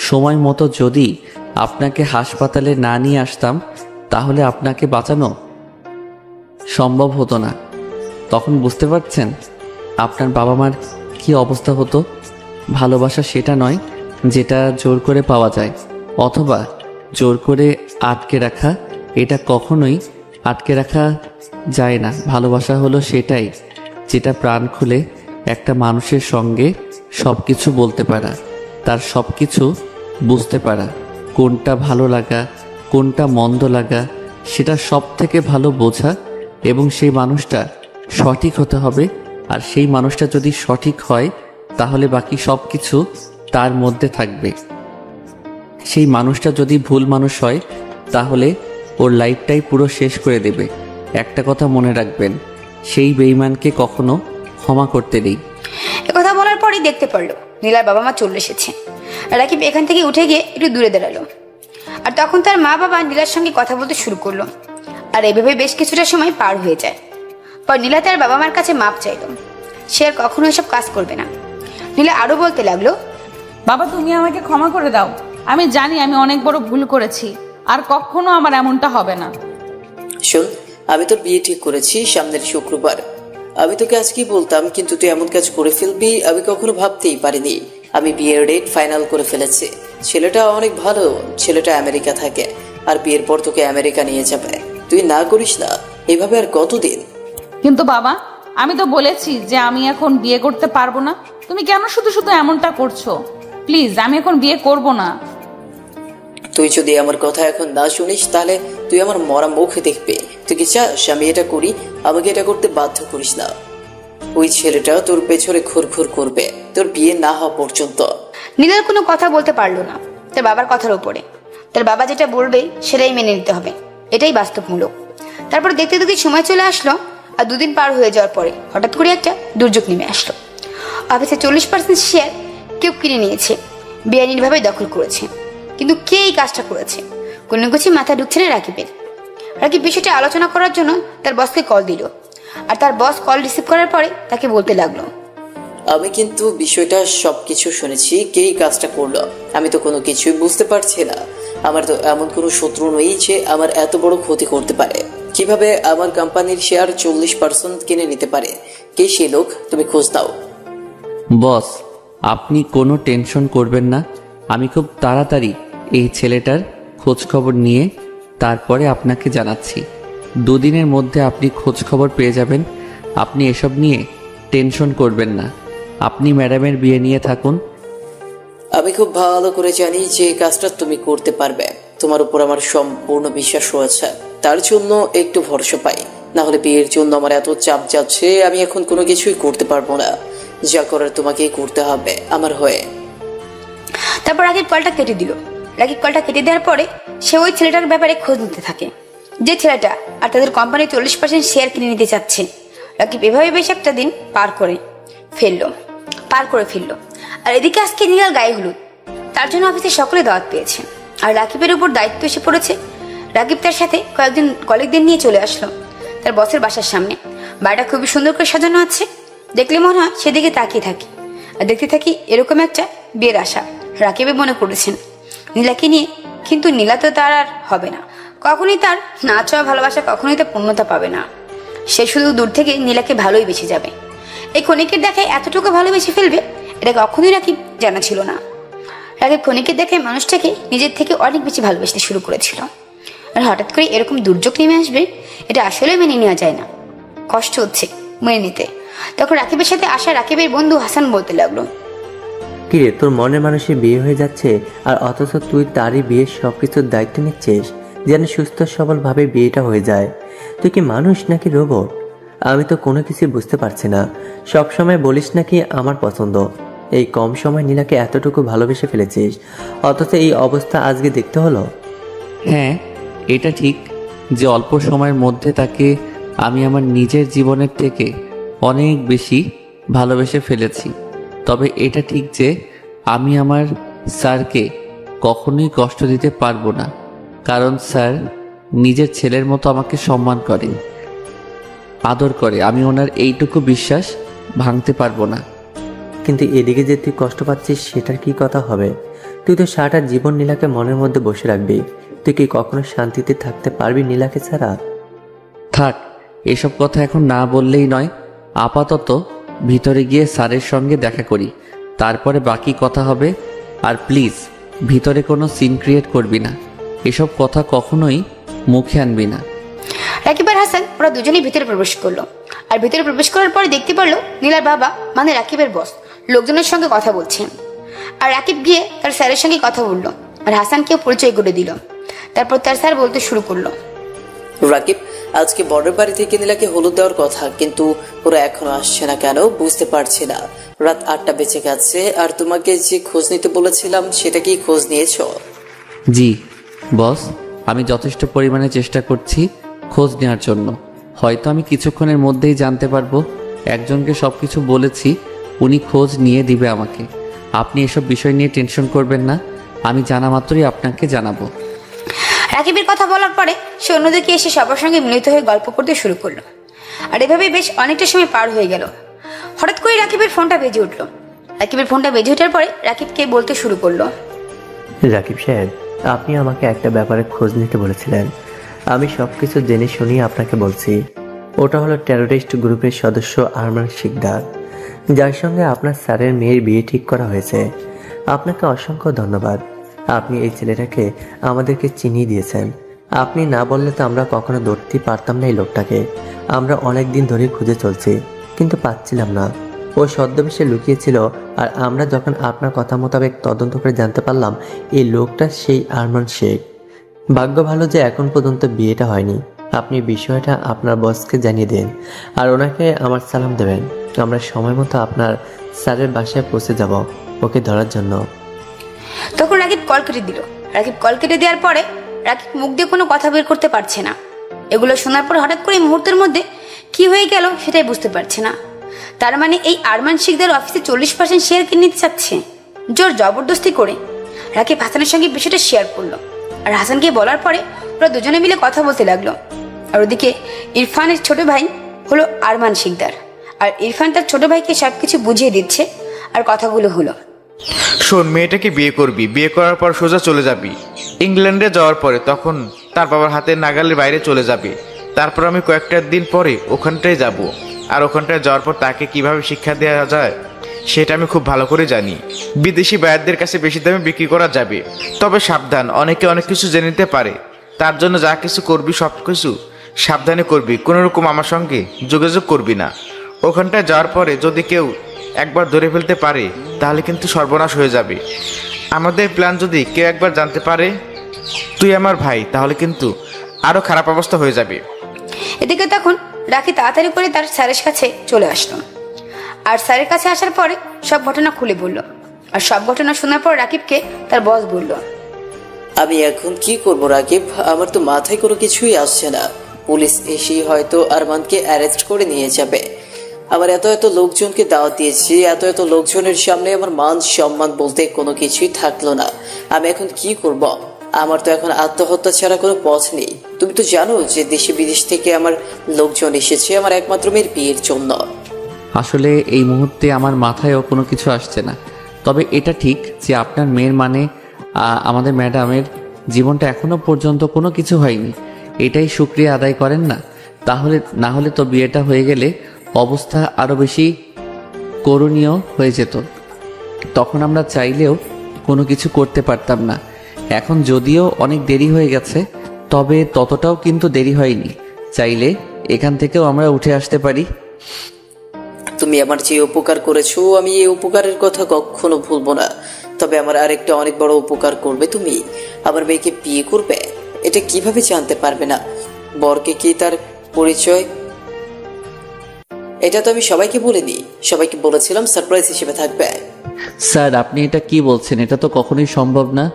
সময় মতো যদি আপনাকে হাসপাতালে না নিয়ে আসতাম তাহলে আপনাকে বাঁচানো সম্ভব হতো না। তখন বুঝতে পারছেন আপনার বাবা মার কি অবস্থা হতো? ভালোবাসা সেটা নয় যেটা জোর করে পাওয়া যায় অথবা জোর করে আটকে রাখা, এটা কখনোই আটকে রাখা যায় না। ভালোবাসা হলো সেটাই যেটা প্রাণ খুলে একটা মানুষের সঙ্গে সব কিছু বলতে পারা, তার সব কিছু বুঝতে পারা, কোনটা ভালো লাগা কোনটা মন্দ লাগা সেটা সব থেকে ভালো বোঝা, এবং সেই মানুষটা সঠিক হতে হবে। আর সেই মানুষটা যদি সঠিক হয় তাহলে বাকি সব কিছু তার মধ্যে থাকবে। সেই মানুষটা যদি ভুল মানুষ হয় তাহলে ওর লাইফটাই পুরো শেষ করে দেবে। একটা কথা মনে রাখবেন, সেই বেঈমানকে কখনো ক্ষমা করতে নেই। কথা বলার পরই দেখতে পারলো নীলার বাবা মা চলে এসেছে। রাকিব এখান থেকে উঠে গিয়ে একটু দূরে দাঁড়ালো। আর তখন তার মা বাবা নীলার সঙ্গে কথা বলতে শুরু করলো। আর এভাবে বেশ কিছুটা সময় পার হয়ে যায়। পর নীলা তার বাবা মার কাছে মাপ চাইল, সে আর কখনো এসব কাজ করবে না। নীলা আরো বলতে লাগলো, বাবা তুমি আমাকে ক্ষমা করে দাও, আমি জানি আমি অনেক বড় ভুল করেছি, আর কখনো আমার এমনটা হবে না। শোন, আমি তোর বিয়ে ঠিক করেছি সামনের শুক্রবার। আমি তোকে আজকেই বলতাম, কিন্তু তুই এমন কাজ করে ফেলবি আমি কখনো ভাবতেই পারিনি। আমি বিয়ের ডেট ফাইনাল করে ফেলেছি। ছেলেটা অনেক ভালো, ছেলেটা আমেরিকা থাকে, আর বিয়ের পর তোকে আমেরিকা নিয়ে যাবে। তুই না করিস না, এভাবে আর কতদিন? কিন্তু বাবা আমি তো বলেছি যে আমি এখন বিয়ে করতে পারবো না, তুমি কেন শুধু শুধু এমনটা করছো? প্লিজ আমি এখন বিয়ে করব না। তুই যদি আমার কথা এখন না শুনিস তাহলে তুই আমার মরা মুখ দেখবি। তুই কি চাস আমি এটা করি? আমাকে এটা করতে বাধ্য করিস না। ওই ছেলেটা তোর পেছনে ঘুরঘুর করবে তোর বিয়ে না হওয়া পর্যন্ত। নীলার কোনো কথা বলতে পারলো না তার বাবার কথার উপরে। তার বাবা যেটা বলবে সেটাই মেনে নিতে হবে, এটাই বাস্তবমূলক। তারপর দেখতে দেখতে সময় চলে আসলো। আর দুদিন পার হয়ে যাওয়ার পরে হঠাৎ করে একটা দুর্যোগ নেমে আসলো। অফিসে 40% শেয়ার কেউ কিনে নিয়েছে, বেআইনিভাবে দখল করেছে। কিন্তু কে এই কাজটা করেছে কোনো কিছু মাথা ঢুকছে না রাকিবের। রাকিব বিষয়টা আলোচনা করার জন্য তার বসকে কল দিল। আর তার বস কল রিসিভ করার পরে তাকে বলতে লাগলো, আমি কিন্তু বিষয়টা সবকিছু শুনেছি, কে এই কাজটা করলো আমি তো কোনো কিছুই বুঝতে পারছি না। আমার তো এমন কোনো শত্রু নেই যে আমার এত বড় ক্ষতি করতে পারে। কিভাবে আমার কোম্পানির শেয়ার 40% কিনে নিতে পারে? কে সেই লোক? তুমি খোঁজ দাও। বস, আপনি কোনো টেনশন করবেন না, আমি খুব তাড়াতাড়ি এই ছেলেটার খোঁজ খবর নিয়ে তারপরে আপনাকে জানাচ্ছি। দুদিনের মধ্যে আপনি খোঁজ খবর পেয়ে যাবেন। আপনি এসব নিয়ে টেনশন করবেন না, আপনি ম্যাডামের বিয়ে নিয়ে থাকুন। আমি খুব ভালো করে জানি যে এই কাজটা তুমি করতে পারবে। তোমার উপর আমার সম্পূর্ণ বিশ্বাস রয়েছে, তার জন্য একটু ভরসা পাই। না হলে বিয়ের জন্য আমার এত চাপ যাচ্ছে, আমি এখন কোনো কিছুই করতে পারবো না। যা করার তোমাকেই করতে হবে আমার হয়ে। তারপর রাকিব কলটা কেটে দিল। রাকিব কলটা কেটে দেওয়ার পরে সে ওই ছেলেটার ব্যাপারে খোঁজ নিতে থাকে, যে ছেলেটা আর তাদের কোম্পানি 40% শেয়ার কিনে নিতে চাচ্ছে। রাকিব এভাবে বেশ একটা দিন পার করে ফেললো। আর এদিকে আজকে নীলার গায়ে হলুদ, তার জন্য অফিসে সকলে দাওয়াত পেয়েছে। আর রাকিবের উপর দায়িত্ব এসে পড়েছে। রাকিব তার সাথে কয়েকজন কলিগদের নিয়ে চলে আসলো তার বসের বাসার সামনে। বাড়িটা খুবই সুন্দর করে সাজানো আছে, দেখলে মনে হয় সেদিকে তাকিয়ে থাকি। আর দেখতে থাকি এরকম একটা বিয়ের আশা রাকিবে মনে করেছেন নীলাকে নিয়ে। কিন্তু নীলা তো তার আর হবে না, কখনোই তার না চাওয়া ভালোবাসা কখনোই তার পূর্ণতা পাবে না। সে শুধু দূর থেকে নীলাকে ভালোই বেঁচে যাবে। এই ক্ষণিকের দেখায় এতটুকু ভালোবেসে ফেলবে এটা কখনোই রাকিব জানা ছিল না। রাকিব ক্ষণিকের দেখায় মানুষটাকে নিজের থেকে অনেক বেশি ভালোবাসতে শুরু করেছিল। আর হঠাৎ করে এরকম দুর্যোগ নেমে আসবে এটা আসলে মেনে নেওয়া যায় না, কষ্ট হচ্ছে মেনে নিতে। তখন রাকিবের সাথে আসা রাকিবের বন্ধু হাসান বলতে লাগলো, কিরে তোর মনের মানুষের বিয়ে হয়ে যাচ্ছে আর অথচ তুই তারই বিয়ের সবকিছুর দায়িত্ব নিচ্ছিস যেন সুস্থ সবলভাবে বিয়েটা হয়ে যায়। তুই কি মানুষ নাকি রোবট? আমি তো কোনো কিছু বুঝতে পারছি না। সবসময় বলিস নাকি আমার পছন্দ, এই কম সময় নীলাকে এতটুকু ভালোবেসে ফেলেছিস, অথচ এই অবস্থা আজকে দেখতে হলো। হ্যাঁ, এটা ঠিক যে অল্প সময়ের মধ্যে তাকে আমি আমার নিজের জীবনের থেকে অনেক বেশি ভালোবেসে ফেলেছি। তবে এটা ঠিক যে আমি আমার স্যারকে কখনোই কষ্ট দিতে পারবো না, কারণ স্যার নিজের ছেলের মতো আমাকে সম্মান করে, আদর করে। আমি ওনার এইটুকু বিশ্বাস ভাঙতে পারবো না। কিন্তু এদিকে যে তুই কষ্ট পাচ্ছিস সেটার কি কথা হবে? তুই তো সারাটা জীবন নীলাকে মনের মধ্যে বসে রাখবি। তুই কি কখনো শান্তিতে থাকতে পারবি নীলাকে ছাড়া? থাক, এসব কথা এখন না বললেই নয়। আপাতত ভিতরে গিয়ে স্যারের সঙ্গে দেখা করি, তারপরে বাকি কথা হবে। আর প্লিজ ভিতরে কোনো সিন ক্রিয়েট করবি না, এসব কথা কখনোই মুখে আনবি না। রাকিব আর হাসান ওরা দুজনেই ভিতরে প্রবেশ করলো। আর ভিতরে প্রবেশ করার পরে দেখতে পারলো নীলার বাবা মানে রাকিবের বস লোকজনের সঙ্গে কথা বলছেন। আর রাকিব গিয়ে তার স্যারের সঙ্গে কথা বললো আর হাসানকেও পরিচয় করে দিল। তারপর তার স্যার বলতে শুরু করলো, রাকিব, আজকে বড়ের বাড়ি থেকে নীলাকে হলুদ দেওয়ার কথা, কিন্তু ওরা এখনো আসছে না কেন বুঝতে পারছি না। রাত 8টা বেজে গেছে, আর তোমাকে যে খোঁজ নিতে বলেছিলাম সেটা কি খোঁজ নিয়েছো? জি বস, আমি যথেষ্ট পরিমাণে চেষ্টা করছি খোঁজ নেওয়ার জন্য। হয়তো আমি কিছুক্ষণের মধ্যেই জানতে পারবো। একজনকে সব কিছু বলেছি, উনি খোঁজ নিয়ে দিবে আমাকে। আপনি এসব বিষয় নিয়ে টেনশন করবেন না, আমি জানা মাত্রই আপনাকে জানাবো। রাকিবের কথা বলার পরে সে অন্যদিকে এসে সবার সঙ্গে মিলিত হয়ে গল্প করতে শুরু করলো। আর এভাবে বেশ অনেকটা সময় পার হয়ে গেল। হঠাৎ করে রাকিবের ফোনটা বেজে উঠলো। রাকিবের ফোনটা বেজে ওঠার পরে রাকিবকে বলতে শুরু করলো, রাকিব সাহেব, আপনি আমাকে একটা ব্যাপারে খোঁজ নিতে বলেছিলেন। আমি সব কিছু জেনে শুনিয়ে আপনাকে বলছি। ওটা হলো টেরোরিস্ট গ্রুপের সদস্য আরমান শিকদার, যার সঙ্গে আপনার স্যারের মেয়ের বিয়ে ঠিক করা হয়েছে। আপনাকে অসংখ্য ধন্যবাদ। আপনি এই ছেলেটাকে আমাদেরকে চিনিয়ে দিয়েছেন। আপনি না বললে তো আমরা কখনো ধরতে পারতাম না এই লোকটাকে। আমরা অনেক দিন ধরে খুঁজে চলছি, কিন্তু পাচ্ছিলাম না। ও ছদ্মবেশে লুকিয়েছিল, আর আমরা যখন আপনার কথা মোতাবেক তদন্ত করে জানতে পারলাম এই লোকটা সেই আরমান শেখ। ভাগ্য ভালো যে এখন পর্যন্ত বিয়েটা হয়নি। আপনি বিষয়টা আপনার বসকে জানিয়ে দেন, আর ওনাকে আমার সালাম দেবেন। আমরা সময় মতো আপনার স্যারের বাসায় পৌঁছে যাব ওকে ধরার জন্য। তখন রাকিব কল কেটে দিল। রাকিব কল কেটে দেওয়ার পরে রাকিব মুখ দিয়ে কোনো কথা বের করতে পারছে না। এগুলো শোনার পর হঠাৎ করে মুহূর্তের মধ্যে কি হয়ে গেল সেটাই বুঝতে পারছে না। তার মানে এই আরমান শিকদার অফিসে 40% শেয়ার কিনে নিতে চাচ্ছে জোর জবরদস্তি করে। রাকিব হাসানের সঙ্গে বিষয়টা শেয়ার করলো। আর হাসানকে বলার পরে ওরা দুজনে মিলে কথা বলতে লাগলো। আর ওদিকে ইরফানের ছোট ভাই হলো আরমান শিকদার, আর ইরফান তার ছোট ভাইকে সবকিছু বুঝিয়ে দিচ্ছে। আর কথাগুলো হলো, শোন, মেয়েটাকে বিয়ে করবি, বিয়ে করার পর সোজা চলে যাবি ইংল্যান্ডে। যাওয়ার পরে তখন তার বাবার হাতের নাগালের বাইরে চলে যাবে। তারপর আমি কয়েকটা দিন পরে ওখানটায় যাব, আর ওখানটায় যাওয়ার পর তাকে কিভাবে শিক্ষা দেওয়া যায় সেটা আমি খুব ভালো করে জানি। বিদেশি বায়ারদের কাছে বেশি দামে বিক্রি করা যাবে, তবে সাবধান, অনেকে অনেক কিছু জেনে নিতে পারে। তার জন্য যা কিছু করবি সব কিছু সাবধানে করবি, কোনো রকম আমার সঙ্গে যোগাযোগ করবি না। ওখানটায় যাওয়ার পরে যদি কেউ একবার ধরে ফেলতে পারে তাহলে কিন্তু সর্বনাশ হয়ে যাবে। আমাদের প্ল্যান যদি কেউ একবার জানতে পারে তুই আমার ভাই, তাহলে কিন্তু আরো খারাপ অবস্থা হয়ে যাবে। এদিকে তখন রাখি তাড়াতাড়ি করে তার স্যারের কাছে চলে আসলো। আর স্যারের কাছে আসার পরে সব ঘটনা খুলে বলল। আর সব ঘটনা শোনার পর রাকিবকে তার বস বলল, আমি এখন কি করব রাকিব? আমার তো মাথায় কোনো কিছুই আসছে না। পুলিশ এসেই হয়তো আরমানকে অ্যারেস্ট করে নিয়ে যাবে। আমার এত এত লোকজনকে দাওয়াত দিয়েছি, এত এত লোকজনের সামনে আমার মান সম্মান বলতে কোনো কিছুই থাকলো না। আমি এখন কি করব? আমার তো এখন আত্মহত্যা ছাড়া কোনো পথ নেই। তুমি তো জানো যে দেশে বিদেশ থেকে আমার লোকজন এসেছে আমার একমাত্র মেয়ের বিয়ের জন্য। আসলে এই মুহূর্তে আমার মাথায়ও কোনো কিছু আসছে না। তবে এটা ঠিক যে আপনার মেয়ের মানে আমাদের ম্যাডামের জীবনটা এখনো পর্যন্ত কোনো কিছু হয়নি, এটাই শুকরিয়া আদায় করেন না। তাহলে না হলে তো বিয়েটা হয়ে গেলে অবস্থা আরও বেশি করুণীয় হয়ে যেত। তখন আমরা চাইলেও কোনো কিছু করতে পারতাম না। এখন যদিও অনেক দেরি হয়ে গেছে, তবে ততটাও কিন্তু দেরি হয়নি। চাইলে এখান থেকেও আমরা উঠে আসতে পারি। তুমি আমার যে উপকার করেছো আমি এই উপকারের কথা কখনো ভুলবো না। তবে আমার আরেকটা অনেক বড় উপকার করবে, তুমি আমার মেয়েকে বিয়ে করবে। এটা কিভাবে জানতে পারবে না? বরকে কি তার পরিচয়? এটা তো আমি সবাইকে বলিনি, সবাইকে বলেছিলাম সারপ্রাইজ হিসেবে থাকবে। স্যার আপনি এটা কি বলছেন? এটা তো কখনোই সম্ভব না।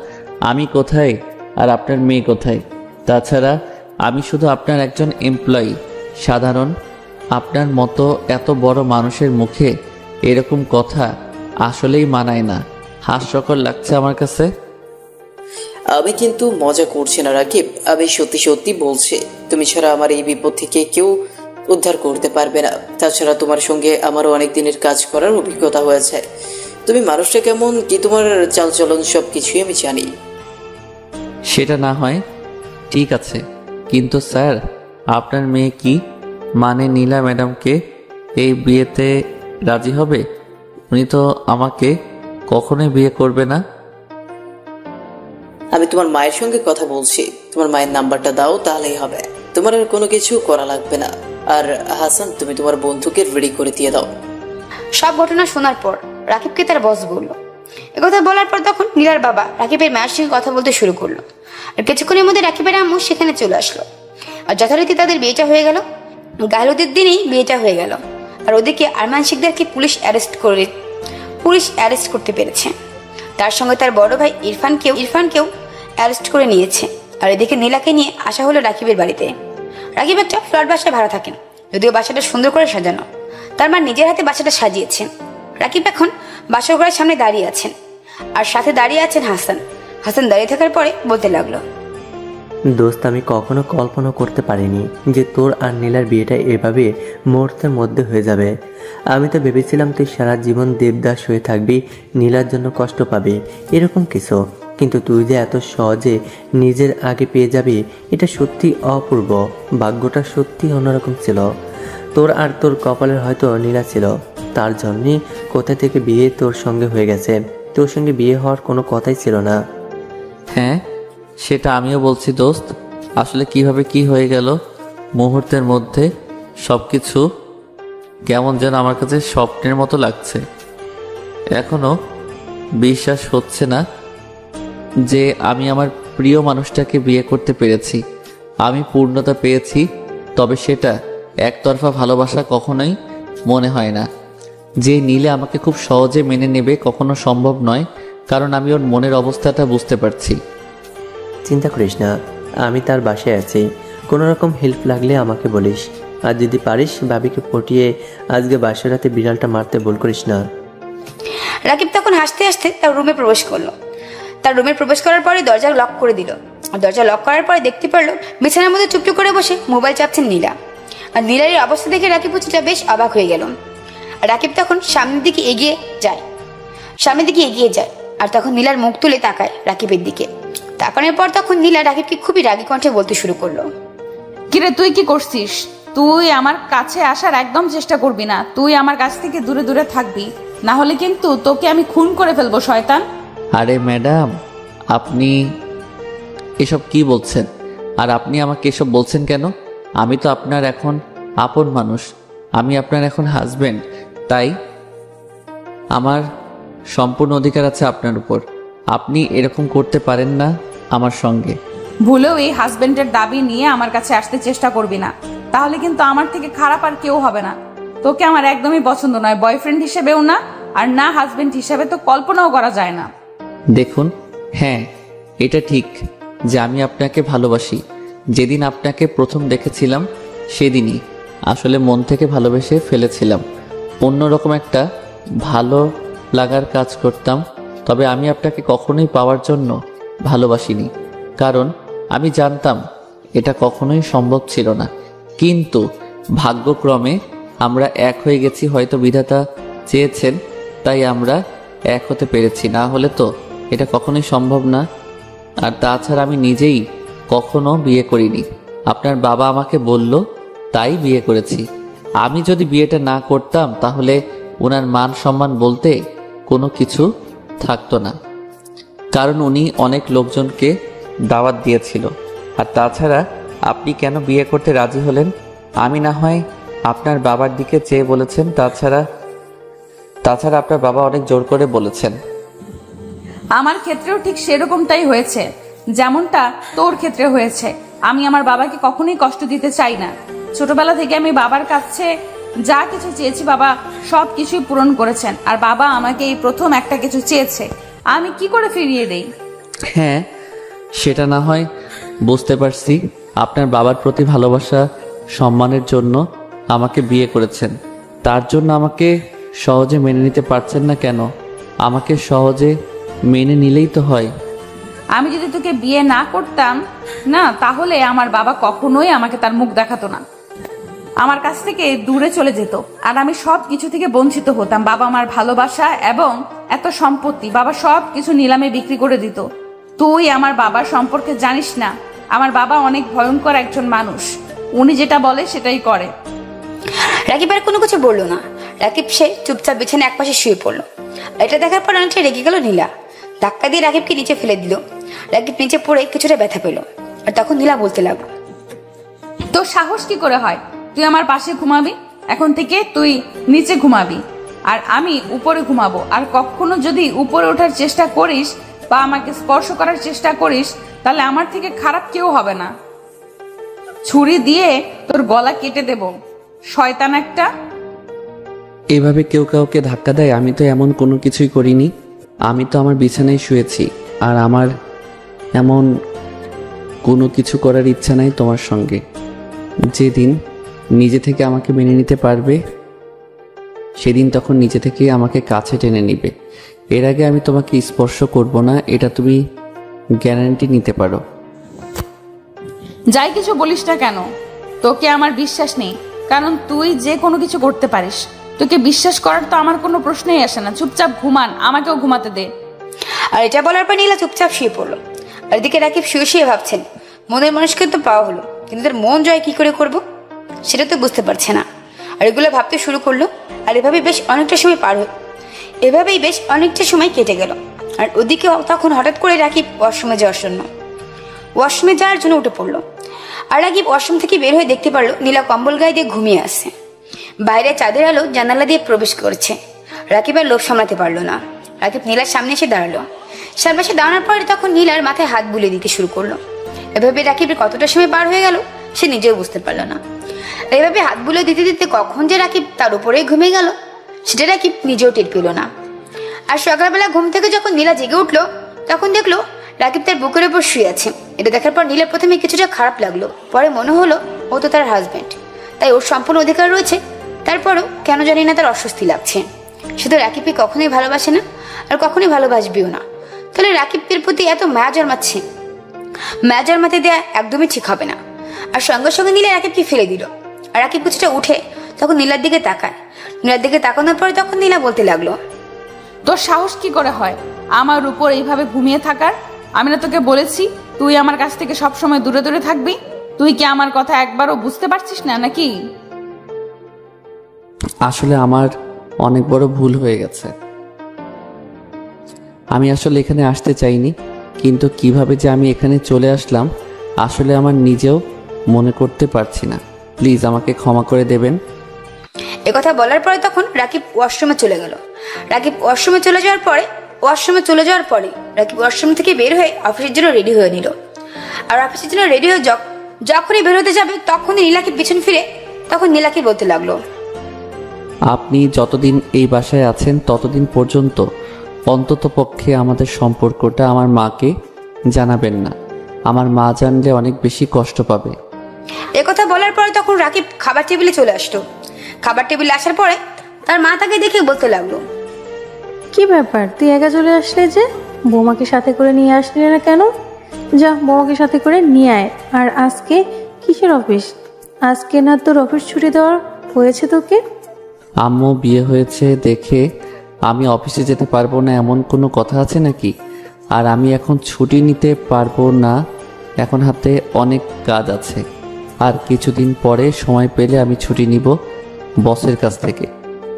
আমি কোথায় আর আপনার মেয়ে কোথায়? তাছাড়া আমি শুধু আপনার একজন এমপ্লয়ি, সাধারণ। আপনার মতো এত বড় মানুষের মুখে এরকম কথা আসলেই মানায় না। হাস্যকর লাগছে আমার কাছে। আমি কিন্তু মজা করছি না রাকিব, আমি সত্যি সত্যি বলছি। তুমি ছাড়া আমার এই বিপদ থেকে কেউ উদ্ধার করতে পারবে না। তাছাড়া তোমার সঙ্গে আমারও অনেক দিনের কাজ করার অভিজ্ঞতা হয়েছে। তুমি মানুষটা কেমন, কি তোমার চালচলন, সব কিছুই আমি জানি। সেটা না হয় ঠিক আছে, কিন্তু স্যার আপনার মেয়ে কি মানে নীলা ম্যাডামকে এই বিয়েতে রাজি হবে? উনি তো আমাকে কখনোই বিয়ে করবে না। আমি তোমার মায়ের সঙ্গে কথা বলছি, তোমার মায়ের নাম্বারটা দাও, তাহলেই হবে। তোমার আর কোনো কিছু করা লাগবে না। আর হাসান, তুমি তোমার বন্ধুকে রেডি করে দিয়ে দাও। সব ঘটনা শোনার পর রাকিবকে তার বস বলল। একথা বলার পর তখন নীলার বাবা রাকিবের মায়ের সঙ্গে কথা বলতে শুরু করলো। আর কিছুক্ষণের মধ্যে রাকিবের আম্মু সেখানে চলে আসলো। আর যথারীতি তাদের বিয়েটা হয়ে গেল। গায়লুদের দিনেই বিয়েটা হয়ে গেল। আর ওদিকে আরমান শিকদারকে পুলিশ অ্যারেস্ট করতে পেরেছে। তার সঙ্গে তার বড় ভাই ইরফানকেও অ্যারেস্ট করে নিয়েছে। আর এদিকে নীলাকে নিয়ে আসা হলো রাকিবের বাড়িতে। রাকিব একটা ফ্ল্যাট বাসায় ভাড়া থাকেন, যদিও বাসাটা সুন্দর করে সাজানো। তার মা নিজের হাতে বাসাটা সাজিয়েছেন। রাকিব এখন বাসর ঘরের সামনে দাঁড়িয়ে আছেন, আর সাথে দাঁড়িয়ে আছেন হাসান। হাসান দাঁড়িয়ে থাকার পরে বলতে লাগলো, দোস্ত, আমি কখনো কল্পনা করতে পারিনি যে তোর আর নীলার বিয়েটা এভাবে মুহূর্তের মধ্যে হয়ে যাবে। আমি তো ভেবেছিলাম তুই সারা জীবন দেবদাস হয়ে থাকবি, নীলার জন্য কষ্ট পাবি, এরকম কিছু। কিন্তু তুই যে এত সহজে নিজের আগে পেয়ে যাবি, এটা সত্যি অপূর্ব। ভাগ্যটা সত্যি অন্যরকম ছিল। তোর আর তোর কপালের হয়তো নীলা ছিল, তার জন্যই কোথা থেকে বিয়ে তোর সঙ্গে হয়ে গেছে। তোর সঙ্গে বিয়ে হওয়ার কোনো কথাই ছিল না। হ্যাঁ, সেটা আমিও বলছি দোস্ত। আসলে কিভাবে কি হয়ে গেল মুহূর্তের মধ্যে, সব কিছু কেমন যেন আমার কাছে স্বপ্নের মতো লাগছে। এখনো বিশ্বাস হচ্ছে না যে আমি আমার প্রিয় মানুষটাকে বিয়ে করতে পেরেছি। আমি পূর্ণতা পেয়েছি, তবে সেটা একতরফা ভালোবাসা কখনোই মনে হয় না। যে নিলে আমাকে খুব সহজে মেনে নেবে কখনো সম্ভব নয়, কারণ আমি ওর মনের অবস্থাটা বুঝতে পারছি। চিন্তা করিস না, আমি তার বাসায় আছি। কোনো রকম হেল্প লাগলে আমাকে বলিস। আর যদি পারিস ভাবিকে পটিয়ে আজকে বাসার রাতে বিড়ালটা মারতে ভুল করিস না। রাকিব তখন হাসতে হাসতে তার রুমে প্রবেশ করলো। তার রুমে প্রবেশ করার পরে দরজা লক করে দিল। আর দরজা লক করার পরে দেখতে পারলো বিছানার মধ্যে চুপটি করে বসে মোবাইল চাপছেন নীলা। আর নীলার এই অবস্থা দেখে রাকিব হচ্ছে বেশ অবাক হয়ে গেল। আর রাকিব তখন সামনের দিকে এগিয়ে যায়। আর তখন নীলার মুখ তুলে তাকায় রাকিবের দিকে। তাকানোর পর তখন নীলা রাকিবকে খুবই রাগী কণ্ঠে বলতে শুরু করলো, কিরে তুই কি করছিস? তুই আমার কাছে আসার একদম চেষ্টা করবি না। তুই আমার কাছ থেকে দূরে দূরে থাকবি, না হলে কিন্তু তোকে আমি খুন করে ফেলবো শয়তান। আরে ম্যাডাম, আপনি এসব কি বলছেন? আর আপনি আমাকে এসব বলছেন কেন? আমি তো আপনার এখন আপন মানুষ, আমি আপনার এখন হাজবেন্ড, তাই আমার সম্পূর্ণ অধিকার আছে আপনার উপর। আপনি এরকম করতে পারেন না আমার সঙ্গে। ভুলেও এই হাজবেন্ডের দাবি নিয়ে আমার কাছে আসতে চেষ্টা করবি না, তাহলে কিন্তু আমার থেকে খারাপ আর কেউ হবে না। তোকে আমার একদমই পছন্দ নয়, বয়ফ্রেন্ড হিসেবেও না, আর না হাজবেন্ড হিসেবে তো কল্পনাও করা যায় না। দেখুন, হ্যাঁ এটা ঠিক যে আমি আপনাকে ভালোবাসি। যেদিন আপনাকে প্রথম দেখেছিলাম সেদিনই আসলে মন থেকে ভালোবেসে ফেলেছিলাম। অন্যরকম একটা ভালো লাগার কাজ করতাম, তবে আমি আপনাকে কখনোই পাওয়ার জন্য ভালোবাসিনি, কারণ আমি জানতাম এটা কখনোই সম্ভব ছিল না। কিন্তু ভাগ্যক্রমে আমরা এক হয়ে গেছি, হয়তো বিধাতা চেয়েছেন তাই আমরা এক হতে পেরেছি, না হলে তো এটা কখনোই সম্ভব না। আর তাছাড়া আমি নিজেই কখনো বিয়ে করিনি, আপনার বাবা আমাকে বলল তাই বিয়ে করেছি। আমি যদি বিয়েটা না করতাম তাহলে ওনার মান সম্মান বলতে কোনো কিছু থাকতো না, কারণ উনি অনেক লোকজনকে দাওয়াত দিয়েছিল। আর তাছাড়া আপনি কেন বিয়ে করতে রাজি হলেন? আমি না হয় আপনার বাবার দিকে চেয়ে বলেছেন, তাছাড়া আপনার বাবা অনেক জোর করে বলেছেন। আমার ক্ষেত্রেও ঠিক সেরকমটাই হয়েছে, যেমনটা তোর ক্ষেত্রে হয়েছে। আমি আমার বাবাকে কখনোই কষ্ট দিতে চাই না। ছোটবেলা থেকে আমি বাবার কাছে যা কিছু চেয়েছি বাবা সব কিছুই পূরণ করেছেন, আর বাবা আমাকে এই প্রথম একটা কিছু চেয়েছে, আমি কি করে ফিরিয়ে দেই? হ্যাঁ, সেটা না হয় বুঝতে পারছি। আপনার বাবার প্রতি ভালোবাসা সম্মানের জন্য আমাকে বিয়ে করেছেন, তার জন্য আমাকে সহজে মেনে নিতে পারছেন না কেন? আমাকে সহজে মেনে নিলেই তো হয়। আমি যদি তোকে বিয়ে না করতাম না, তাহলে আমার বাবা কখনোই আমাকে তার মুখ দেখাতো না, আমার কাছ থেকে দূরে চলে যেত, আর আমি সব কিছু থেকে বঞ্চিত হতাম। বাবা আমার ভালোবাসা এবং এত সম্পত্তি বাবা সব কিছু নিলামে বিক্রি করে দিত। তুই আমার বাবার সম্পর্কে জানিস না, আমার বাবা অনেক ভয়ঙ্কর একজন মানুষ, উনি যেটা বলে সেটাই করে। রাকিব আর কোনো কিছু বললো না। রাকিব সে চুপচাপ বিছানে একপাশে শুয়ে পড়লো। এটা দেখার পর অনেকটা রেগে গেল নীলা। ধাক্কা দিয়ে রাকিবকে নিচে ফেলে দিল। রাকিব নিচে পড়ে কিছুটা ব্যথা পেল। আর তখন নীলা বলতে লাগলো, তোর সাহস কি করে হয়? তুই আমার পাশে ঘুমাবি, এখন থেকে তুই নিচে ঘুমাবি আর আমি উপরে ঘুমাবো। আর কখনো যদি উপরে ওঠার চেষ্টা করিস বা আমাকে স্পর্শ করার চেষ্টা করিস, তাহলে আমার থেকে খারাপ কেউ হবে না, ছুরি দিয়ে তোর গলা কেটে দেব, শয়তান একটা। এভাবে কেউ কাউকে ধাক্কা দেয়? আমি তো এমন কোনো কিছুই করিনি। আমি তো আমার বিছানায় শুয়েছি, আর আমার এমন কোনো কিছু করার ইচ্ছা নাই তোমার সঙ্গে। যেদিন নিজে থেকে আমাকে মেনে নিতে পারবে, সেদিন তখন নিজে থেকেই আমাকে কাছে টেনে নিবে। এর আগে আমি তোমাকে স্পর্শ করব না, এটা তুমি গ্যারান্টি নিতে পারো। যাই কিছু বলিস না কেন, তোকে আমার বিশ্বাস নেই, কারণ তুই যে কোনো কিছু করতে পারিস। তোকে বিশ্বাস করার তো আমার কোনো প্রশ্নই আসে না। চুপচাপ ঘুমান, আমাকেও ঘুমাতে দে। আর এটা বলার পর নীলা চুপচাপ শুয়ে পড়লো। আর এদিকে রাকিব শুয়ে শুয়ে ভাবছেন, মনের মানুষকে তো পাওয়া হলো, কিন্তু তার মন জয় কি করে করব সেটা তো বুঝতে পারছে না। আর এগুলো ভাবতে শুরু করলো। আর এভাবেই বেশ অনেকটা সময় কেটে গেল। আর ওদিকে তখন হঠাৎ করে রাকিব ওয়াশরুমে যাওয়ার জন্য উঠে পড়লো। আর রাকিব ওয়াশরুম থেকে বের হয়ে দেখতে পারলো নীলা কম্বল গায়ে দিয়ে ঘুমিয়ে আসছে। বাইরে চাঁদের আলো জানালা দিয়ে প্রবেশ করছে। রাকিব আর লোভ সামলাতে পারলো না। রাকিব নীলার সামনে এসে দাঁড়ালো। সামনে এসে দাঁড়ানোর পরে তখন নীলার মাথায় হাত বুলিয়ে দিতে শুরু করলো। এভাবে রাকিবের কতটা সময় পার হয়ে গেল সে নিজেও বুঝতে পারলো না। এভাবে হাত বুলিয়ে দিতে দিতে কখন যে রাকিব তার উপরেই ঘুমিয়ে গেল সেটা রাকিব নিজেও টের পেল না। আর সকালবেলা ঘুম থেকে যখন নীলা জেগে উঠলো, তখন দেখলো রাকিব তার বুকের উপর শুয়ে আছে। এটা দেখার পর নীলার প্রথমে কিছুটা খারাপ লাগলো, পরে মনে হলো ও তো তার হাজবেন্ড, তাই ওর সম্পূর্ণ অধিকার রয়েছে। তারপরও কেন জানি না তার অস্বস্তি লাগছে। সে তো রাকিবকে কখনোই ভালোবাসে না, আর কখনোই ভালোবাসবেও না। তাহলে রাকিবের প্রতি এত মায়া জন্মাতে দেয়া একদমই ঠিক হবে না। আর সঙ্গে সঙ্গে নীলা রাকিবকে ফেলে দিল। আর রাকিব কিছুটা উঠে তখন নীলার দিকে তাকায়। নীলার দিকে তাকানোর পরে তখন নীলা বলতে লাগলো, তোর সাহস কি করে হয় আমার উপর এইভাবে ঘুমিয়ে থাকার? আমি না তোকে বলেছি তুই আমার কাছ থেকে সবসময় দূরে দূরে থাকবি? তুই কি আমার কথা একবারও বুঝতে পারছিস না নাকি? আসলে আমার অনেক বড় ভুল হয়ে গেছে। আমি আসলে এখানে আসতে চাইনি, কিন্তু কিভাবে যে আমি এখানে চলে আসলাম আসলে আমার নিজেও মনে করতে পারছি না। প্লিজ আমাকে ক্ষমা করে দেবেন। একথা বলার পরে তখন রাকিব ওয়াশরুমে চলে গেল। রাকিব ওয়াশরুমে চলে যাওয়ার পরে রাকিব ওয়াশরুম থেকে বের হয়ে অফিসের জন্য রেডি হয়ে নিল। আর অফিসের জন্য রেডি হয়ে যখনই বের হতে যাবে তখনই নীলাকে পিছন ফিরে তখন নীলাকে বলতে লাগলো, আপনি যতদিন এই বাসায় আছেন ততদিন পর্যন্ত অন্তত পক্ষে আমাদের সম্পর্কটা আমার মাকে জানাবেন না। আমার মা জানলে অনেক বেশি কষ্ট পাবে। একথা বলার পরে তখন রাকিব খাবার টেবিলে চলে আসলো। খাবার টেবিলে আসার পরে তার মা তাকে দেখে বলতে লাগলো, কি ব্যাপার, তুই একা চলে আসলে যে? বৌমাকে সাথে করে নিয়ে আসলি না কেন? যা, বৌমাকে সাথে করে নিয়ে আয়। আর আজকে কিসের অফিস? আজকে না তোর অফিস ছুটি দেওয়া হয়েছে তোকে? আম্মু বিয়ে হয়েছে দেখে আমি অফিসে যেতে পারবো না এমন কোনো কথা আছে নাকি? আর আমি এখন ছুটি নিতে পারবো না, এখন হাতে অনেক কাজ আছে। আর কিছুদিন পরে সময় পেলে আমি ছুটি নিব বসের কাছ থেকে।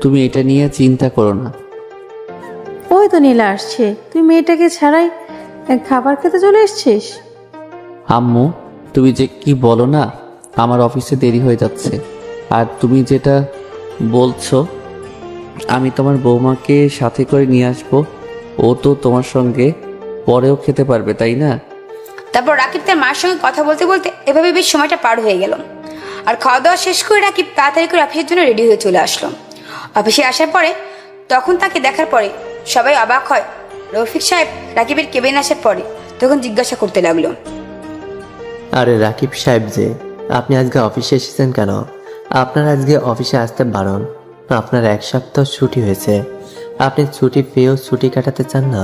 তুমি এটা নিয়ে চিন্তা করো না। ওই তো নীলা আসছে, তুই মেয়েটাকে ছাড়াই খাবার খেতে চলে এসছিস? আম্মু তুমি যে কি বলো না, আমার অফিসে দেরি হয়ে যাচ্ছে। আর তুমি যেটা বলছো আমি তোমার বৌমাকে সাথে করে নিয়ে আসবো, ও তো তোমার সঙ্গে পরেও খেতে পারবে, তাই না? তারপর রাকিব তার মার সঙ্গে কথা বলতে বলতে এভাবে বেশ সময়টা পার হয়ে গেল। আর খাওয়া দাওয়া শেষ করে রাকিব তাড়াতাড়ি করে অফিসের জন্য রেডি হয়ে চলে আসলো। অফিসে আসার পরে তখন তাকে দেখার পরে সবাই অবাক হয়। রফিক সাহেব রাকিবের কেবিনে আসার পরে তখন জিজ্ঞাসা করতে লাগলো, আরে রাকিব সাহেব যে, আপনি আজকে অফিসে এসেছেন কেন? আপনার আজকে অফিসে আসতে বারণ। আপনার 1 সপ্তাহ ছুটি হয়েছে, আপনি ছুটি পেয়েও ছুটি কাটাতে চান না?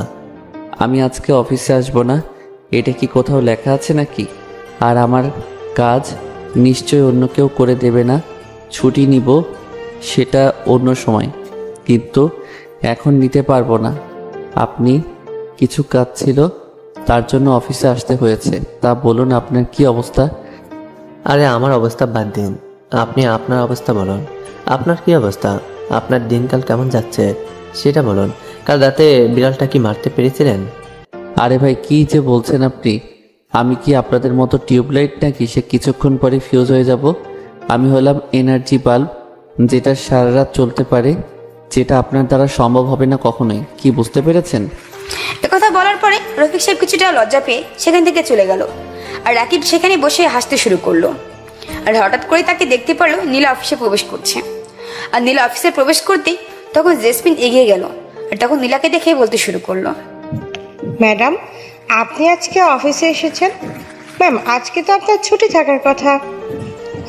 আমি আজকে অফিসে আসবো না, এটা কি কোথাও লেখা আছে নাকি? আর আমার কাজ নিশ্চয় অন্য কেউ করে দেবে না। ছুটি নিব সেটা অন্য সময়, কিন্তু এখন নিতে পারবো না। আপনি কিছু কাজ ছিল তার জন্য অফিসে আসতে হয়েছে। তা বলুন আপনার কি অবস্থা? আরে আমার অবস্থা বাদ দিন, আপনি আপনার অবস্থা বলুন। আপনার কি অবস্থা? আপনার দিনকাল কেমন যাচ্ছে সেটা বলুন। কাল রাতে বিড়ালটা কি মারতে পেরেছিলেন? আরে ভাই কি যে বলছেন আপনি? আমি কি আপনাদের মতো টিউবলাইট নাকি সে কিছুক্ষণ পরে ফিউজ হয়ে যাব? আমি হলাম এনার্জি বাল্ব, যেটা সারা রাত চলতে পারে, যেটা আপনার দ্বারা সম্ভব হবে না কখনোই। কি বুঝতে পেরেছেন? একথা বলার পরে রফিক সাহেব কিছুটা লজ্জা পেয়ে সেখান থেকে চলে গেল। আর রাকিব সেখানে বসে হাসতে শুরু করলো। আর হঠাৎ করে তাকে দেখতে পারলো নীলা অফিসে প্রবেশ করছে। আর নীলা অফিসে প্রবেশ করতেই তখন জেসমিন এগিয়ে গেল। আর তখন নীলাকে দেখে বলতে শুরু করলো, ম্যাডাম, আপনি আজকে অফিসে এসেছেন? ম্যাম, আজকে তো আপনার ছুটি থাকার কথা।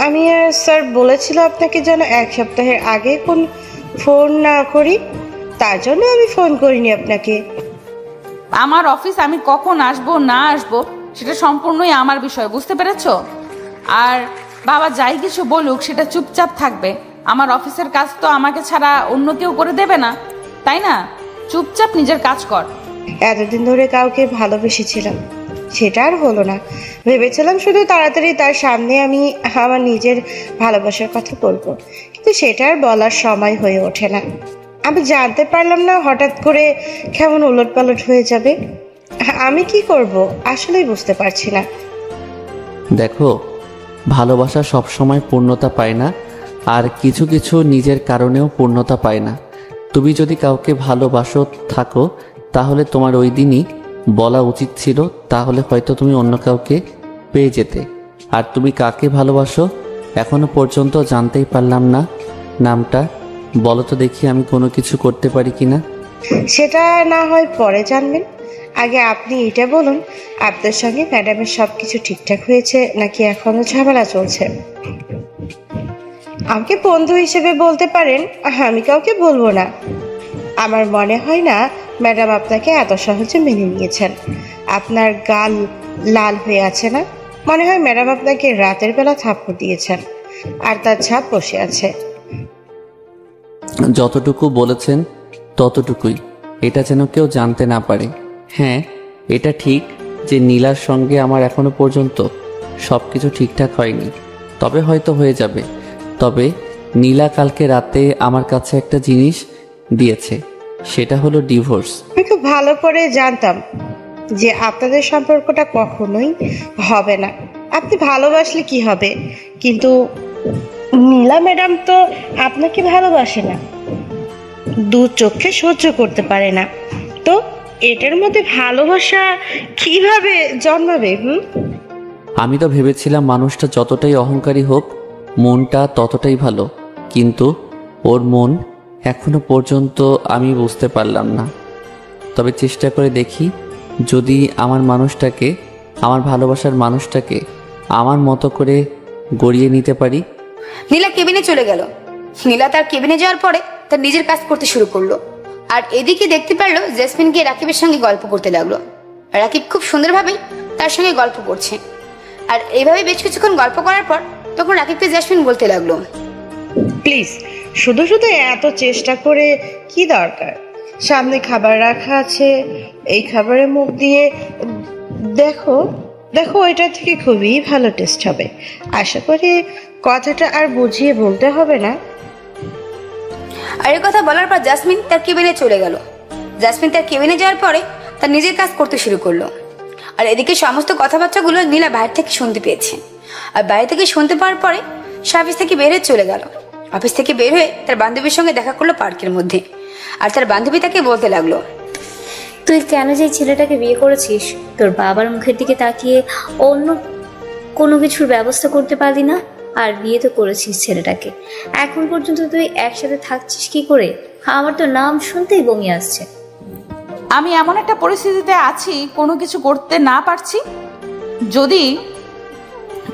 আমি স্যার বলেছিল আপনাকে যেন 1 সপ্তাহের আগে কোন ফোন না করি, তার জন্য আমি ফোন করিনি আপনাকে। আমার অফিস আমি কখন আসবো না আসবো সেটা সম্পূর্ণই আমার বিষয়, বুঝতে পেরেছো? আর বাবা যাই কিছু বলুক সেটা চুপচাপ থাকবে। আমার অফিসের কাজ তো আমাকে ছাড়া অন্য কেউ করে দেবে না, তাই না? চুপচাপ নিজের কাজ কর। এতদিন ধরে কাউকে ভালোবেসেছিলাম, সেটা আর হলো না। ভেবেছিলাম শুধু তাড়াতাড়ি তার সামনে আমি আমার নিজের ভালোবাসার কথা বলবো, কিন্তু সেটা আর বলার সময় হয়ে ওঠে না। আমি জানতে পারলাম না হঠাৎ করে কেমন উলটপালট হয়ে যাবে। আমি কি করব আসলেই বুঝতে পারছি না। দেখো, ভালোবাসা সবসময় পূর্ণতা পায় না, আর কিছু কিছু নিজের কারণেও পূর্ণতা পায় না। তুমি যদি কাউকে ভালোবাসো থাকো, তাহলে তোমার ওই দিনই বলা উচিত ছিল, তাহলে হয়তো তুমি অন্য কাউকে পেয়ে যেতে। আর তুমি কাকে ভালোবাসো এখনো পর্যন্ত জানতেই পারলাম না। নামটা বলো তো দেখি, আমি কোনো কিছু করতে পারি কিনা। সেটা না হয় পরে জানবেন, আগে আপনি এটা বলুন, আপনার সঙ্গে ম্যাডামের সবকিছু ঠিকঠাক হয়েছে নাকি এখনো ঝামেলা চলছে? আমাকে বন্ধু হিসেবে বলতে পারেন, আমি কাউকে বলবো না। আমার মনে হয় না ম্যাডাম আপনাকে এত সহজে মেনে নিয়েছেন। আপনার গাল লাল হয়ে আছে না? মনে হয় ম্যাডাম আপনাকে রাতের বেলা থাপ্পড় দিয়েছেন আর তার ছাপ বসে আছে। যতটুকু বলেছেন ততটুকুই, এটা যেন কেউ জানতে না পারে। হ্যাঁ, এটা ঠিক যে নীলার সঙ্গে আমার এখনো পর্যন্ত সব কিছু ঠিকঠাক হয়নি, তবে হয়তো হয়ে যাবে। তবে নীলা কালকে রাতে আমার কাছে একটা জিনিস দিয়েছে, সেটা হলো ডিভোর্স। আমি খুব ভালো করে জানতাম যে আপনাদের সম্পর্কটা কখনোই হবে না। আপনি ভালোবাসলে কি হবে, কিন্তু নীলা ম্যাডাম তো আপনাকে ভালোবাসে না, দু চোখে সহ্য করতে পারে না। তো এটার মধ্যে ভালোবাসা কিভাবে জন্মাবে? আমি তো ভেবেছিলাম মানুষটা যতটাই অহংকারী হোক, মনটা ততটাই ভালো, কিন্তু ওর মন এখনো পর্যন্ত আমি বুঝতে পারলাম না। তবে চেষ্টা করে দেখি, যদি আমার মানুষটাকে, আমার ভালোবাসার মানুষটাকে আমার মতো করে গড়িয়ে নিতে পারি। নীলা কেবিনে চলে গেল। নীলা তার কেবিনে যাওয়ার পরে তার নিজের কাজ করতে শুরু করলো। আর এদিকে দেখতে পারলো জেসমিন গিয়ে রাকিবের সঙ্গে গল্প করতে লাগলো। রাকিব খুব সুন্দরভাবেই তার সঙ্গে গল্প করছে। আর এইভাবে বেশ কিছুক্ষণ গল্প করার পর তখন রাকিবকে জেসমিন বলতে লাগলো, প্লিজ, শুধু শুধু এত চেষ্টা করে কি দরকার? সামনে খাবার রাখা আছে, এই খাবারে মুখ দিয়ে দেখো দেখো, এটা থেকে খুবই ভালো টেস্ট হবে। আশা করি কথাটা আর বুঝিয়ে বলতে হবে না। আর এই কথা বলার পর জাসমিন তার কেবিনে চলে গেল। জাসমিন তার কেবিনে যাওয়ার পরে তার নিজের কাজ করতে শুরু করলো। আর এদিকে সমস্ত কথাবার্তাগুলো নীলা বাইরে থেকে শুনতে পেয়েছে। আর বাইরে থেকে শুনতে পাওয়ার পরে সে অফিস থেকে বের হয়ে চলে গেল। অফিস থেকে বের হয়ে তার বান্ধবীর সঙ্গে দেখা করলো পার্কের মধ্যে। আর তার বান্ধবী তাকে বলতে লাগলো, তুই কেন যে ছেলেটাকে বিয়ে করেছিস, তোর বাবার মুখের দিকে তাকিয়ে অন্য কোনো কিছুর ব্যবস্থা করতে পারলি না? আর বিয়ে তো করেছিস ছেলেটাকে। এখন পর্যন্ত তুই একসাথে থাকছিস কি করে? আমার তো নাম শুনতেই বমি আসছে। আমি এমন একটা পরিস্থিতিতে আছি, কোনো কিছু করতে না পারছি। যদি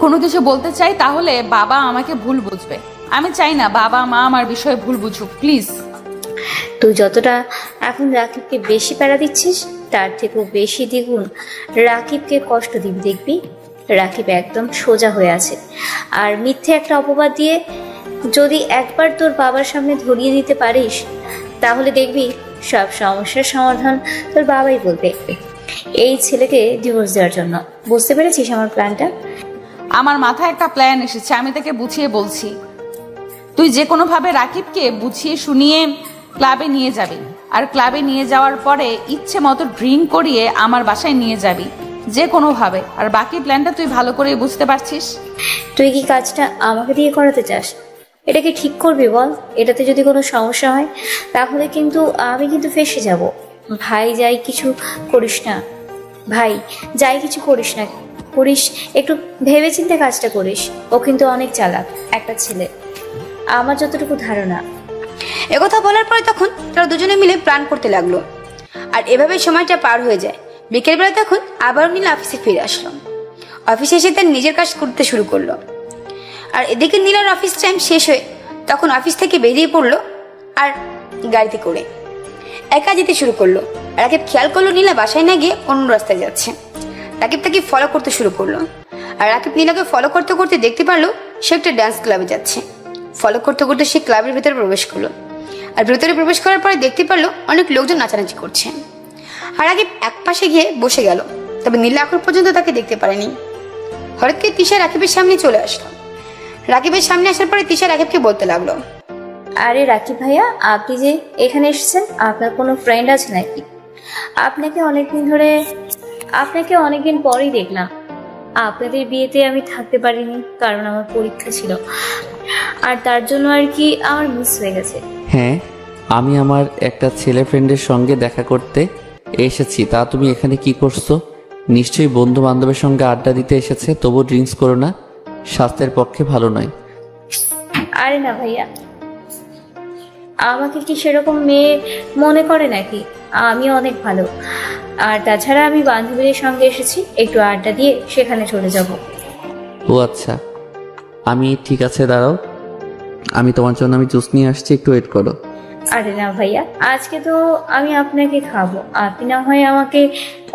কোনো কিছু বলতে চাই তাহলে বাবা আমাকে ভুল বুঝবে। আমি চাই না বাবা মা আমার বিষয়ে ভুল বুঝুক, প্লিজ। তুই যতটা এখন রাকিবকে বেশি প্যারা দিচ্ছিস, তার থেকেও বেশি দ্বিগুণ রাকিবকে কষ্ট দিবি। দেখবি রাকিব একদম সোজা হয়ে আছে, আর মিথ্যে একটা অপবাদ দিয়ে যদি একবার তোর বাবার সামনে ধরিয়ে দিতে পারিস, তাহলে দেখবি সব সমস্যার সমাধান তোর বাবাই বলবে। এই ছেলেকে ডিভোর্স দেওয়ার জন্য। বুঝতে পেরেছিস আমার প্ল্যানটা? আমার মাথায় একটা প্ল্যান এসেছে, আমি তাকে বুঝিয়ে বলছি। তুই যে কোনোভাবে রাকিবকে বুঝিয়ে শুনিয়ে ক্লাবে নিয়ে যাবি, আর ক্লাবে নিয়ে যাওয়ার পরে ইচ্ছে মতো ড্রিঙ্ক করিয়ে আমার বাসায় নিয়ে যাবি, যে কোনোভাবে। আর বাকি প্ল্যানটা তুই ভালো করে বুঝতে পারছিস। তুই কি কাজটা আমাকে দিয়ে করাতে চাস? এটা কি ঠিক করবি বল? এটাতে যদি কোনো সমস্যা হয় তাহলে কিন্তু আমি ফেঁসে যাব। ভাই যাই কিছু করিস না, ভাই যাই কিছু করিস না, করিস একটু ভেবেচিন্তে কাজটা করিস। ও কিন্তু অনেক চালাক একটা ছেলে, আমার যতটুকু ধারণা। একথা বলার পরে তখন তারা দুজনে মিলে প্ল্যান করতে লাগলো। আর এভাবে সময়টা পার হয়ে যায়। বিকেলবেলা তখন আবারও নীলা অফিসে ফিরে আসলো। অফিসে এসে তার নিজের কাজ করতে শুরু করলো। আর এদিকে নীলার অফিস টাইম শেষ হয়ে তখন অফিস থেকে বেরিয়ে পড়লো আর গাড়িতে করে একা যেতে শুরু করলো। রাকিব খেয়াল করলো নীলা বাসায় না গিয়ে অন্য রাস্তায় যাচ্ছে। রাকিব তাকে ফলো করতে শুরু করলো। আর রাকিব নীলাকে ফলো করতে করতে দেখতে পারলো সে একটা ডান্স ক্লাবে যাচ্ছে। ফলো করতে করতে সে ক্লাবের ভেতরে প্রবেশ করলো। আর ভেতরে প্রবেশ করার পরে দেখতে পারলো অনেক লোকজন নাচানাচি করছে। আর রাকিব এক পাশে গিয়ে বসে গেল। তবে নীলা এখন পর্যন্ত তাকে দেখতে পারেনি। হঠাৎ করে তিশা রাকিবের সামনে চলে আসলো। রাকিবের সামনে আসার পরে তিশা রাকিবকে বলতে লাগলো, আরে রাকিব ভাইয়া, আপনি যে এখানে এসেছেন, আপনার কোনো ফ্রেন্ড আছে নাকি? আপনাকে অনেকদিন পরেই দেখলাম। আপনাদের বিয়েতে আমি থাকতে পারিনি, কারণ আমার পরীক্ষা ছিল, আর তার জন্য আর কি আমার মিস হয়ে গেছে। হ্যাঁ, আমি আমার একটা ছেলে ফ্রেন্ডের সঙ্গে দেখা করতে এসেছি। তা তুমি এখানে কি করছো? নিশ্চয়ই বন্ধু বান্ধবের সঙ্গে আড্ডা দিতে এসেছে। তবু ড্রিঙ্কস করো না, স্বাস্থ্যের পক্ষে ভালো নয়। আরে না ভাইয়া, আমাকে কি সেরকম মেয়ে মনে করে নাকি? আমি অনেক ভালো। আর তাছাড়া আমি বান্ধবীদের সঙ্গে এসেছি, একটু আড্ডা দিয়ে সেখানে চলে যাব। ও আচ্ছা, আমি ঠিক আছে, দাঁড়াও, আমি তোমার জন্য জুস নিয়ে আসছি, একটু ওয়েট করো। আরে না ভাইয়া, আজকে তো আমি আপনাকে খাওয়াবো, আপনি না হয় আমাকে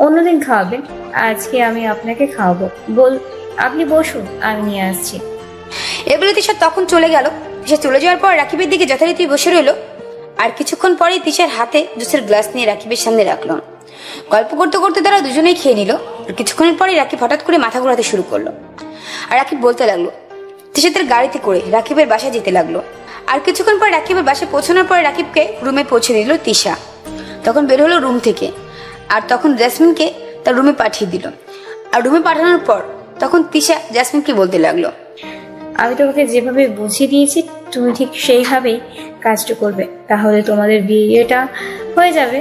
অন্যদিন খাওয়াবেন। আজকে আমি আপনাকে খাওয়াবো। আপনি বসুন, আমি নিয়ে আসছি। এগুলো তিশা তখন চলে গেল। তিশা চলে যাওয়ার পর রাকিবের দিকে যথারীতি বসে রইল। আর কিছুক্ষণ পরেই তিশার হাতে জুসের গ্লাস নিয়ে রাকিবের সামনে রাখলো। গল্প করতে করতে তারা দুজনেই খেয়ে নিল। আর কিছুক্ষণের পরে রাকিব হঠাৎ করে মাথা ঘোরাতে শুরু করলো। আর রাকিব বলতে লাগলো, তিশা তার গাড়িতে করে রাকিবের বাসায় যেতে লাগলো। আর কিছুক্ষণ পর রাকিবের বাসায় পৌঁছানোর পর রাকিবকে রুমে পৌঁছে দিল তিশা। তখন বের হলো রুম থেকে। আর তখন জেসমিনকে তার রুমে পাঠিয়ে দিল। আর রুমে পাঠানোর পর তখন তিশা জেসমিনকে বলতে লাগলো, আমি তোমাকে যেভাবে বুঝিয়ে দিয়েছি তুমি ঠিক সেইভাবেই কাজটা করবে, তাহলে তোমাদের বিয়েটা হয়ে যাবে,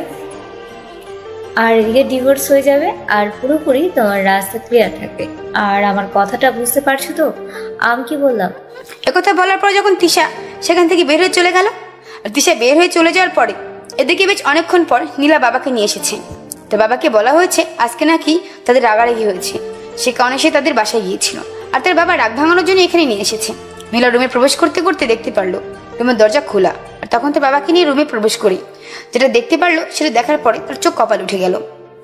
আর এদিকে ডিভোর্স হয়ে যাবে, আর পুরোপুরি তোমার রাস্তা ক্লিয়ার থাকবে। আর আমার কথাটা বুঝতে পারছো তো আমি কি বললাম? একথা বলার পর যখন তিশা সেখান থেকে বের হয়ে চলে গেল। আর তিশা বের হয়ে চলে যাওয়ার পরে এদিকে বেশ অনেকক্ষণ পর নীলা বাবাকে নিয়ে এসেছে। তো বাবাকে বলা হয়েছে আজকে নাকি তাদের রাগারাগি হয়েছে, সে কারণে সে তাদের বাসায় গিয়েছিল। আর তার বাবা রাগ ভাঙানোর জন্য এখানে নিয়ে এসেছে। নীলা রুমে প্রবেশ করতে করতে দেখতে পারলো রুমের দরজা খোলা। আর তখন তার বাবাকে নিয়ে রুমে প্রবেশ করি যেটা দেখতে পারলো, সেটা দেখার পরে তার চোখ কপাল উঠে গেল।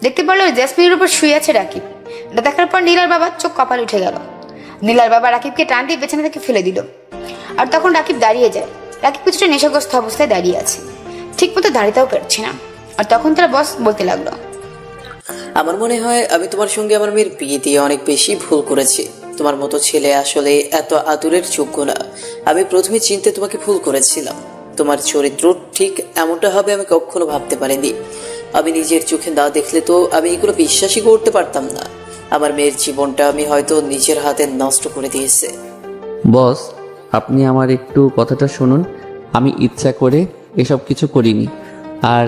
দেখতে পারলো জেসমিনের উপর শুয়ে আছে রাকিব। এটা দেখার পর নীলার বাবা চোখ কপাল উঠে গেল। নীলার বাবা রাকিবকে টান দিয়ে পেছনে থেকে ফেলে দিল। আর তখন রাকিব দাঁড়িয়ে যায়। রাকিব কিছুটা নেশাগ্রস্ত অবস্থায় দাঁড়িয়ে আছে, ঠিক মতো দাঁড়িয়েও পারছে না। আর তখন তার বস বলতে লাগলো, আমার মনে হয় আমি তোমার সঙ্গে আমার মেয়ের বিয়ে দিয়ে অনেক বেশি ভুল করেছি। তোমার মতো ছেলে আসলে এত আদরের যোগ্য না। আমি প্রথমে চিনতে তোমাকে ভুল করেছিলাম। তোমার চরিত্র ঠিক এমনটা হবে আমি কখনো ভাবতে পারিনি। আমি নিজের চোখে না দেখলে তো আমি এগুলো বিশ্বাসই করতে পারতাম না। আমার মেয়ের জীবনটা আমি হয়তো নিজের হাতে নষ্ট করে দিয়েছে। বস, আপনি আমার একটু কথাটা শুনুন। আমি ইচ্ছা করে এসব কিছু করিনি। আর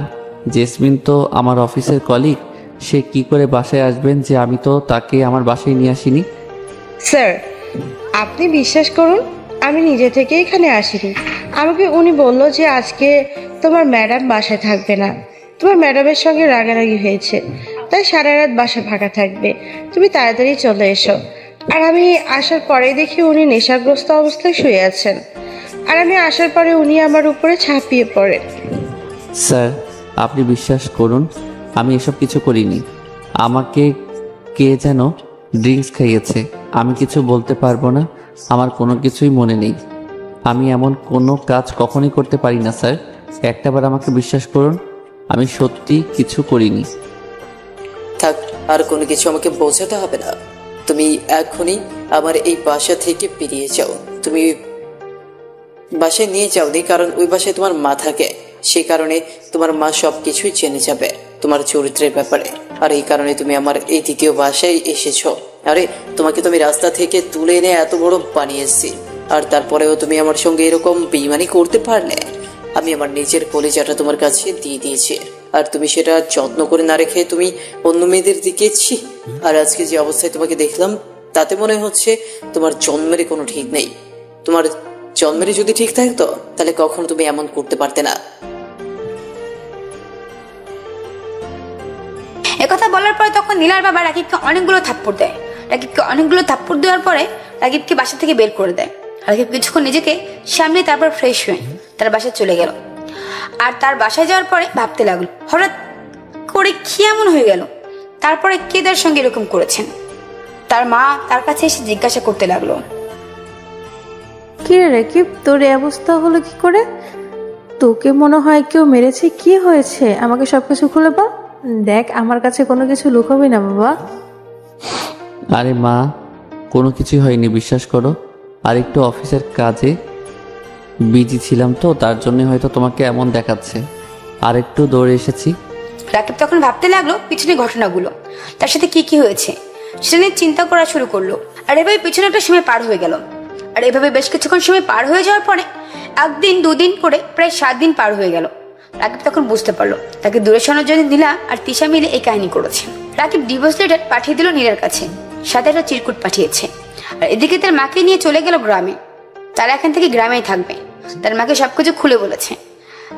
জেসমিন তো আমার অফিসের কলিগ, সে কি করে বাসায় আসবেন যে আমি তো তাকে আমার বাসায় নিয়ে আসিনি। স্যার, আপনি বিশ্বাস করুন, আমি নিজে থেকে এখানে আসিনি। আমাকে উনি বললো যে আজকে তোমার ম্যাডাম বাসায় থাকবে না, তোমার ম্যাডামের সঙ্গে রাগারাগি হয়েছে, তাই সারা রাত বাসা ফাঁকা থাকবে, তুমি তাড়াতাড়ি চলে এসো। আর আমি আসার পরে দেখি উনি নেশাগ্রস্ত অবস্থায় শুয়ে আছেন, আর আমি আসার পরে উনি আমার উপরে ঝাঁপিয়ে পড়ে। স্যার আপনি বিশ্বাস করুন, আমি এসব কিছু করিনি। আমাকে কে যেন ড্রিঙ্কস খাইয়েছে। আমি কিছু বলতে পারবো না, আমার কোনো কিছুই মনে নেই। আমি এমন কোনো কাজ কখনই করতে পারি না স্যার, একটাবার আমাকে বিশ্বাস করুন, আমি সত্যি কিছু করিনি। থাক, আর কোনো কিছু আমাকে বোঝাতে হবে না। তুমি এখনই আমার এই বাসা থেকে বেরিয়ে যাও। তুমি বাসায় নিয়ে যাওনি কারণ ওই বাসায় তোমার মা থাকে, সেই কারণে তোমার মা সব কিছুই জেনে যাবে তোমার চরিত্রের ব্যাপারে। আর এই কারণে তুমি আমার এই দ্বিতীয় বাসায় এসেছো। আরে তোমাকে তুমি রাস্তা থেকে তুলে এনে এত বড় বানিয়েছি, আর তারপরেও তুমি আমার সঙ্গে এরকম বেইমানি করতে পারলে? আমি আমার নিজের কলিজাটা তোমার কাছে দিয়ে দিয়েছি, আর তুমি সেটা যত্ন করে না রেখে তুমি অন্য মেয়েদের দিকে ছি। আর আজকে যে অবস্থায় তোমাকে দেখলাম তাতে মনে হচ্ছে তোমার জন্মেরই কোনো ঠিক নেই। তোমার জন্মেরই যদি ঠিক থাকতো তাহলে কখনো তুমি এমন করতে পারতে না। একথা বলার পরে তখন নীলার বাবা রাকিবকে অনেকগুলো থাপ্পড় দেয়। রাকিবকে অনেকগুলো থাপ্পড় দেওয়ার পরে রাকিবকে বাসা থেকে বের করে দেয়। রাকিব কিছুক্ষণ নিজেকে সামনে তারপর ফ্রেশ হয়ে তার বাসায় চলে গেল। আর তার বাসায় যাওয়ার পরে ভাবতে লাগলো, হঠাৎ করে কি এমন হয়ে গেল, তারপরে কে তার সঙ্গে এরকম করেছেন। তার মা তার কাছে এসে জিজ্ঞাসা করতে লাগলো, কি রে রাকিব, তোর এই অবস্থা হলো কি করে? তোকে মনে হয় কেউ মেরেছে, কি হয়েছে আমাকে সবকিছু খুলে বল। দেখ, আমার কাছে কোনো কিছু লুকাবি না বাবা। আরে মা, কোনো কিছুই হয়নি, বিশ্বাস করো। আর একটু অফিসের কাজে বিজি ছিলাম তো, তার জন্য হয়তো তোমাকে এমন দেখাচ্ছে। আর একটু দৌড়ে এসেছি। রাকিব তখন ভাবতে লাগলো পিছনে ঘটনাগুলো, তার সাথে কি কি হয়েছে সেটা নিয়ে চিন্তা করা শুরু করলো। আর এভাবে পিছনে একটা সময় পার হয়ে গেল। আর এভাবে বেশ কিছুক্ষণ সময় পার হয়ে যাওয়ার পরে একদিন দুদিন করে প্রায় 7 দিন পার হয়ে গেল। রাকিব তখন বুঝতে পারলো তাকে দূরে সরানোর জন্য নীলা আর তিশা মিলে এই কাহিনী করেছে। রাকিব ডিভোর্স লেটার পাঠিয়ে দিল নীলার কাছে, সাথে একটা চিরকুট পাঠিয়েছে। আর এদিকে তার মাকে নিয়ে চলে গেল গ্রামে। তারা এখান থেকে গ্রামেই থাকবে। তার মাকে সবকিছু খুলে বলেছে।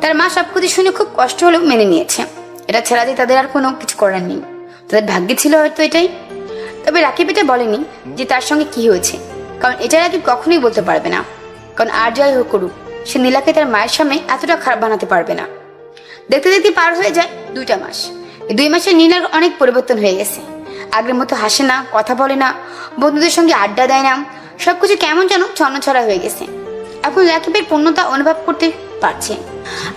তার মা সবকিছু শুনে খুব কষ্ট হলেও মেনে নিয়েছে। এটা ছাড়া যে তাদের আর কোনো কিছু করার নেই, তাদের ভাগ্যে ছিল হয়তো এটাই। তবে রাকিব এটা বলেনি যে তার সঙ্গে কি হয়েছে, কারণ এটা রাকিব কখনোই বলতে পারবে না। কারণ আর যাই হোক করুক, সে নীলাকে তার মায়ের সামনে এতটা খারাপ বানাতে পারবে না। দেখতে দেখতে পার হয়ে যায় 2টা মাস। এই 2 মাসে নীলার অনেক পরিবর্তন হয়ে গেছে। আগের মতো হাসে না, কথা বলে না, বন্ধুদের সঙ্গে আড্ডা দেয় না, সবকিছু কেমন যেন ছন্নছড়া হয়ে গেছে। এখন রাকিবের পূর্ণতা অনুভব করতে পারছে।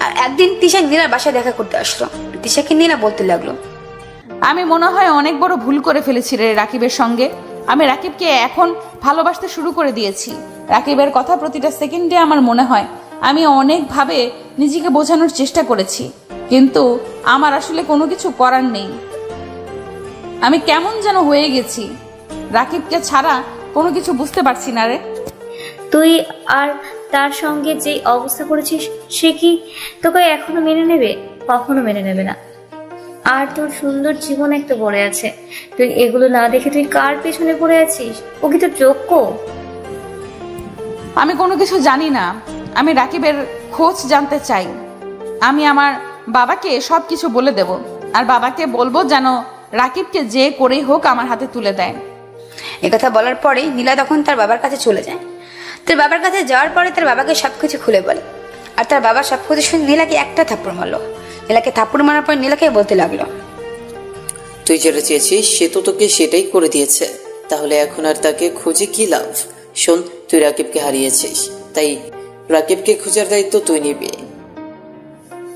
আর একদিন তিশা নীলার বাসায় দেখা করতে আসলো। তিশাকে নীলা বলতে লাগলো, আমি মনে হয় অনেক বড় ভুল করে ফেলেছি রে রাকিবের সঙ্গে। আমি রাকিবকে এখন ভালোবাসতে শুরু করে দিয়েছি। রাকিবের কথা প্রতিটা সেকেন্ডে আমার মনে হয়। আমি অনেকভাবে নিজেকে বোঝানোর চেষ্টা করেছি, কিন্তু আমার আসলে কোনো কিছু করার নেই। আমি কেমন যেন হয়ে গেছি, রাকিবকে ছাড়া কোনো কিছু বুঝতে পারছি না রে। তুই আর তার সঙ্গে যে অবস্থা করেছিস, সে কি তোকে এখনো মেনে নেবে? কখনো মেনে নেবে না। আর তোর সুন্দর জীবন একটা পড়ে আছে, তুই এগুলো না দেখে তুই কার পেছনে পড়ে আছিস? ও কি তোর যোগ্য? আমি কোনো কিছু জানি না। আমি রাকিবের খোঁজ জানতে চাই। আমি আমার বাবাকে সব কিছু বলে দেব, আর বাবাকে বলবো যেন রাকিবকে যে করেই হোক আমার হাতে তুলে দেয়। একথা বলার পরে নীলা তখন তার বাবার কাছে চলে যায়। তার বাবার কাছে যাওয়ার পরে তার বাবাকে সবকিছু খুলে বলে। আর তার বাবা সবকিছু শুনে নীলাকে একটা থাপ্পড় মারলো। নীলাকে থাপ্পড় মারার পর নীলাকে বলতে লাগলো, তুই যেটা চেয়েছিস সে তো তোকে সেটাই করে দিয়েছে, তাহলে এখন আর তাকে খুঁজে কি লাভ? শোন, তুই রাকিবকে হারিয়েছিস, তাই রাকিবকে খোঁজার দায়িত্ব তুই নিবি।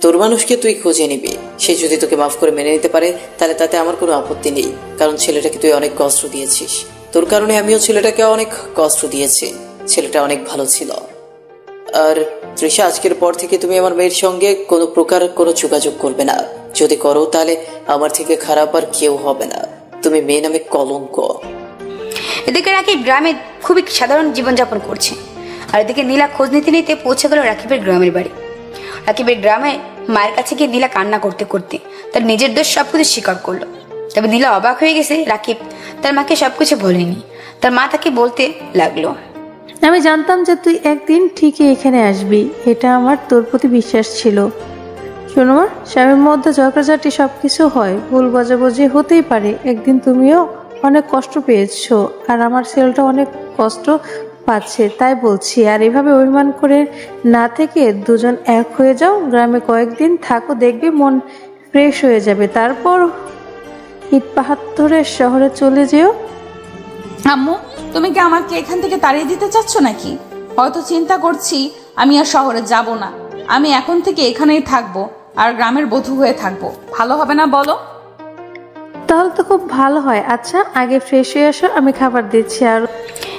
তোর মানুষকে তুই খুঁজে নিবি। সে যদি তোকে মাফ করে মেনে নিতে পারে তাহলে তাতে আমার কোনো আপত্তি নেই, কারণ ছেলেটাকে তুই অনেক কষ্ট দিয়েছিস। তোর কারণে আমিও ছেলেটাকে অনেক কষ্ট দিয়েছি। ছেলেটা অনেক ভালো ছিল। আর তৃষা, আজকের পর থেকে তুমি আমার মেয়ের সঙ্গে কোনো প্রকার কোনো যোগাযোগ করবে না। যদি করো তাহলে আমার থেকে খারাপ আর কেউ হবে না। তুমি মেয়ে নামে কলঙ্ক। এদিকে রাকিব গ্রামে খুবই সাধারণ জীবনযাপন করছে। আর এদিকে নীলা খোঁজ নিতে নিতে পৌঁছে গেল রাকিবের গ্রামের বাড়ি। রাকিবের গ্রামে মায়ের কাছে গিয়ে নীলা কান্না করতে করতে তার নিজের দোষ সবকিছু স্বীকার করলো। তবে নীলা অবাক হয়ে গেছে, রাকিব তার মাকে সবকিছু বলেনি। তার মা তাকে বলতে লাগলো, আমি জানতাম যে তুই একদিন ঠিকই এখানে আসবি, এটা আমার তোর প্রতি বিশ্বাস ছিল। শোনো মা, স্বামীর মধ্যে ঝগড়াঝাটি সবকিছু হয়, ভুল বোঝাবুঝি হতেই পারে। একদিন তুমিও অনেক কষ্ট পেয়েছো আর আমার ছেলেটা অনেক কষ্ট পাচ্ছে, তাই বলছি। আর এভাবে অভিমান করে না থেকে দুজন এক হয়ে যাও, গ্রামে কয়েকদিন থাকো, দেখবে মন ফ্রেশ হয়ে যাবে। তারপর ইট পাহাড় ধরে শহরে চলে যেও। আম্মু, তুমি কি আমাকে এখান থেকে তাড়িয়ে দিতে চাচ্ছ নাকি? হয়তো চিন্তা করছি আমি আর শহরে যাব না, আমি এখন থেকে এখানেই থাকবো আর গ্রামের বধূ হয়ে থাকবো। ভালো হবে না বলো? তাহলে তো খুব ভালো হয়। আচ্ছা, আগে ফ্রেশ হয়ে আসো, আমি খাবার দিচ্ছি। আর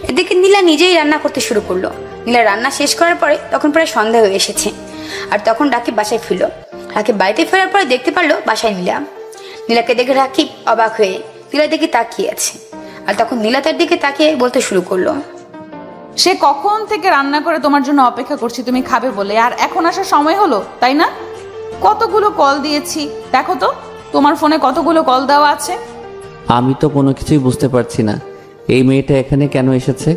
এদিকে নীলা নিজেই রান্না করতে শুরু করলো। নীলা রান্না শেষ করার পরে তখন প্রায় সন্ধ্যা হয়ে এসেছে, আর তখন রাকিব বাসায় ফিরল। রাকিব বাড়িতে ফেরার পরে দেখতে পারলো বাসায় নীলা। নীলাকে দেখে রাকিব অবাক হয়ে নীলার দিকে তাকিয়ে আছে, আর তখন নীলা তার দিকে তাকিয়ে বলতে শুরু করলো, সে কখন থেকে রান্না করে তোমার জন্য অপেক্ষা করছি তুমি খাবে বলে, আর এখন আসার সময় হলো, তাই না? কতগুলো কল দিয়েছি, দেখো তো তোমার ফোনে কতগুলো কল দেওয়া আছে। আমি তো কোনো কিছুই বুঝতে পারছি না, এই মেয়েটা এখানে কেন এসেছে?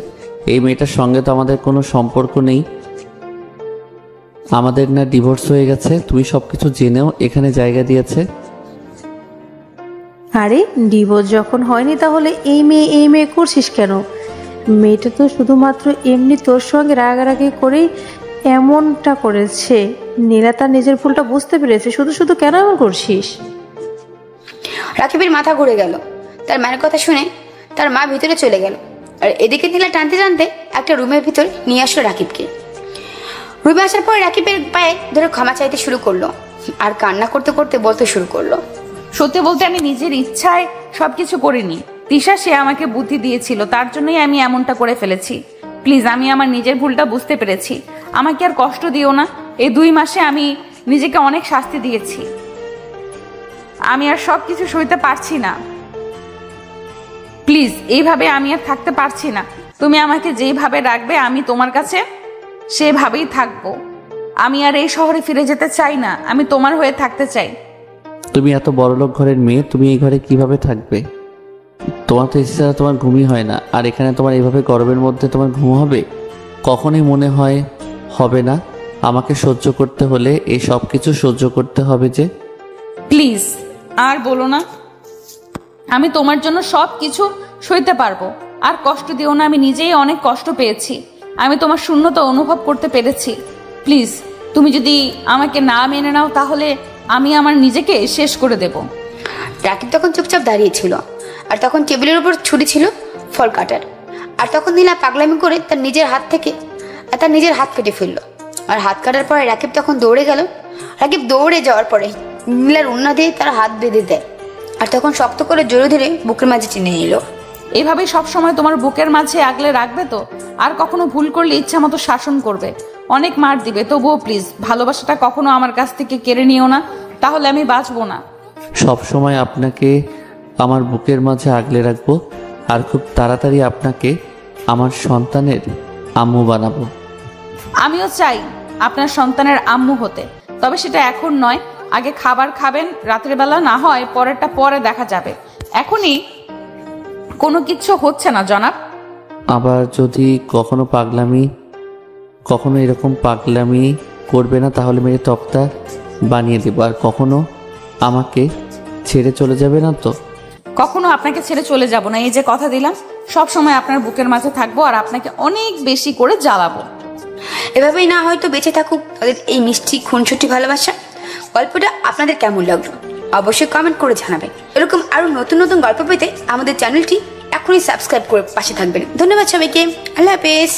এই মেয়েটার সঙ্গে তো আমাদের কোনো সম্পর্ক নেই, আমাদের না ডিভোর্স হয়ে গেছে? তুমি সবকিছু জেনেও এখানে জায়গা দিয়েছে? আরে ডিভোর্স যখন হয়নি তাহলে এই মেয়ে করছিস কেন? মেয়েটা তো শুধুমাত্র এমনি তোর সঙ্গে রাগারাগি করেই এমনটা করেছে। নীলা তার নিজের ভুলটা বুঝতে পেরেছে, শুধু শুধু কেন এমন করছিস? রাকিবের মাথা ঘুরে গেল। তার মায়ের কথা শুনে তার মা ভিতরে চলে গেল, আর এদিকে নীলা টানতে টানতে একটা রুমের ভিতর নিয়ে আসলো রাকিবকে। রুমে আসার পর রাকিবের পায়ে ধরে ক্ষমা চাইতে শুরু করলো, আর কান্না করতে করতে বলতে শুরু করলো, সত্যি বলতে আমি নিজের ইচ্ছায় সবকিছু করিনি। তিশা সে আমাকে বুদ্ধি দিয়েছিল, তার জন্যই আমি এমনটা করে ফেলেছি। প্লিজ, আমি আমার নিজের ভুলটা বুঝতে পেরেছি, আমাকে আর কষ্ট দিও না। এই 2 মাসে আমি নিজেকে অনেক শাস্তি দিয়েছি, আমি আর সবকিছু সইতে পারছি না। প্লিজ, এইভাবে আমি আর থাকতে পারছি না। তুমি আমাকে যেইভাবে রাখবে আমি তোমার কাছে সেভাবেই থাকবো। আমি আর এই শহরে ফিরে যেতে চাই না, আমি তোমার হয়ে থাকতে চাই। তুমি এত বড়লোক ঘরের মেয়ে, তুমি এই ঘরে কিভাবে থাকবে? তোমার তো ইচ্ছা তোমার ঘুমই হয় না, আর এখানে তোমার এইভাবে গরমের মধ্যে তোমার ঘুম হবে? কখনোই মনে হয় হবে না আমাকে সহ্য করতে হলে এই সব কিছু সহ্য করতে হবে যে? প্লিজ আর বলো না, আমি তোমার জন্য সব কিছু সইতে পারবো। আর কষ্ট দিও না, আমি নিজেই অনেক কষ্ট পেয়েছি, আমি তোমার শূন্যতা অনুভব করতে পেরেছি। প্লিজ, তুমি যদি আমাকে না মেনে নাও তাহলে আমি আমার নিজেকে শেষ করে দেব। রাকিব তখন চুপচাপ দাঁড়িয়েছিল, আর তখন টেবিলের উপর ছুরি ছিল ফল কাটার। আর তখন নীলা পাগলামি করে তার নিজের হাত কেটে ফেললো। আর হাত কাটার পরে রাকিব তখন দৌড়ে গেল। রাকিব দৌড়ে যাওয়ার পরে নীলার উন্না দিয়ে তার হাত বেঁধে দেয়, আর তখন শক্ত করে জোরে ধরে বুকের মাঝে টেনে নিল। এভাবেই সবসময় তোমার বুকের মাঝে আগলে রাখবে তো? আর কখনো ভুল করলে ইচ্ছা মতো শাসন করবে, অনেক মার দিবে, তবুও প্লিজ ভালোবাসাটা কখনো আমার কাছ থেকে কেড়ে নিও না, তাহলে আমি বাঁচবো না। সব সময় আপনাকে আমার বুকের মাঝে আগলে রাখবো, আর খুব তাড়াতাড়ি আপনাকে আমার সন্তানের আম্মু বানাবো। আমিও চাই আপনার সন্তানের আম্মু হতে, তবে সেটা এখন নয়। আগে খাবার খাবেন, রাতের বেলা না হয় পরেরটা পরে দেখা যাবে, এখনই কোনো কিছু হচ্ছে না জনাব। আবার যদি কখনো এরকম পাগলামি করবে না তাহলে মেরে তক্তা বানিয়ে দেবো। আর কখনো আমাকে ছেড়ে চলে যাবে না তো? কখনো আপনাকে ছেড়ে চলে যাব না, এই যে কথা দিলাম। সব সময় আপনার বুকের মাঝে থাকবো আর আপনাকে অনেক বেশি করে জ্বালাবো। এভাবেই না হয়তো বেঁচে থাকুক তাদের এই মিষ্টি খুনসুটি ভালোবাসা। গল্পটা আপনাদের কেমন লাগলো অবশ্যই কমেন্ট করে জানাবেন। এরকম আরো নতুন নতুন গল্প পেতে আমাদের চ্যানেলটি এখনই সাবস্ক্রাইব করে পাশে থাকবেন। ধন্যবাদ সবাইকে, আল্লাহ হাফেজ।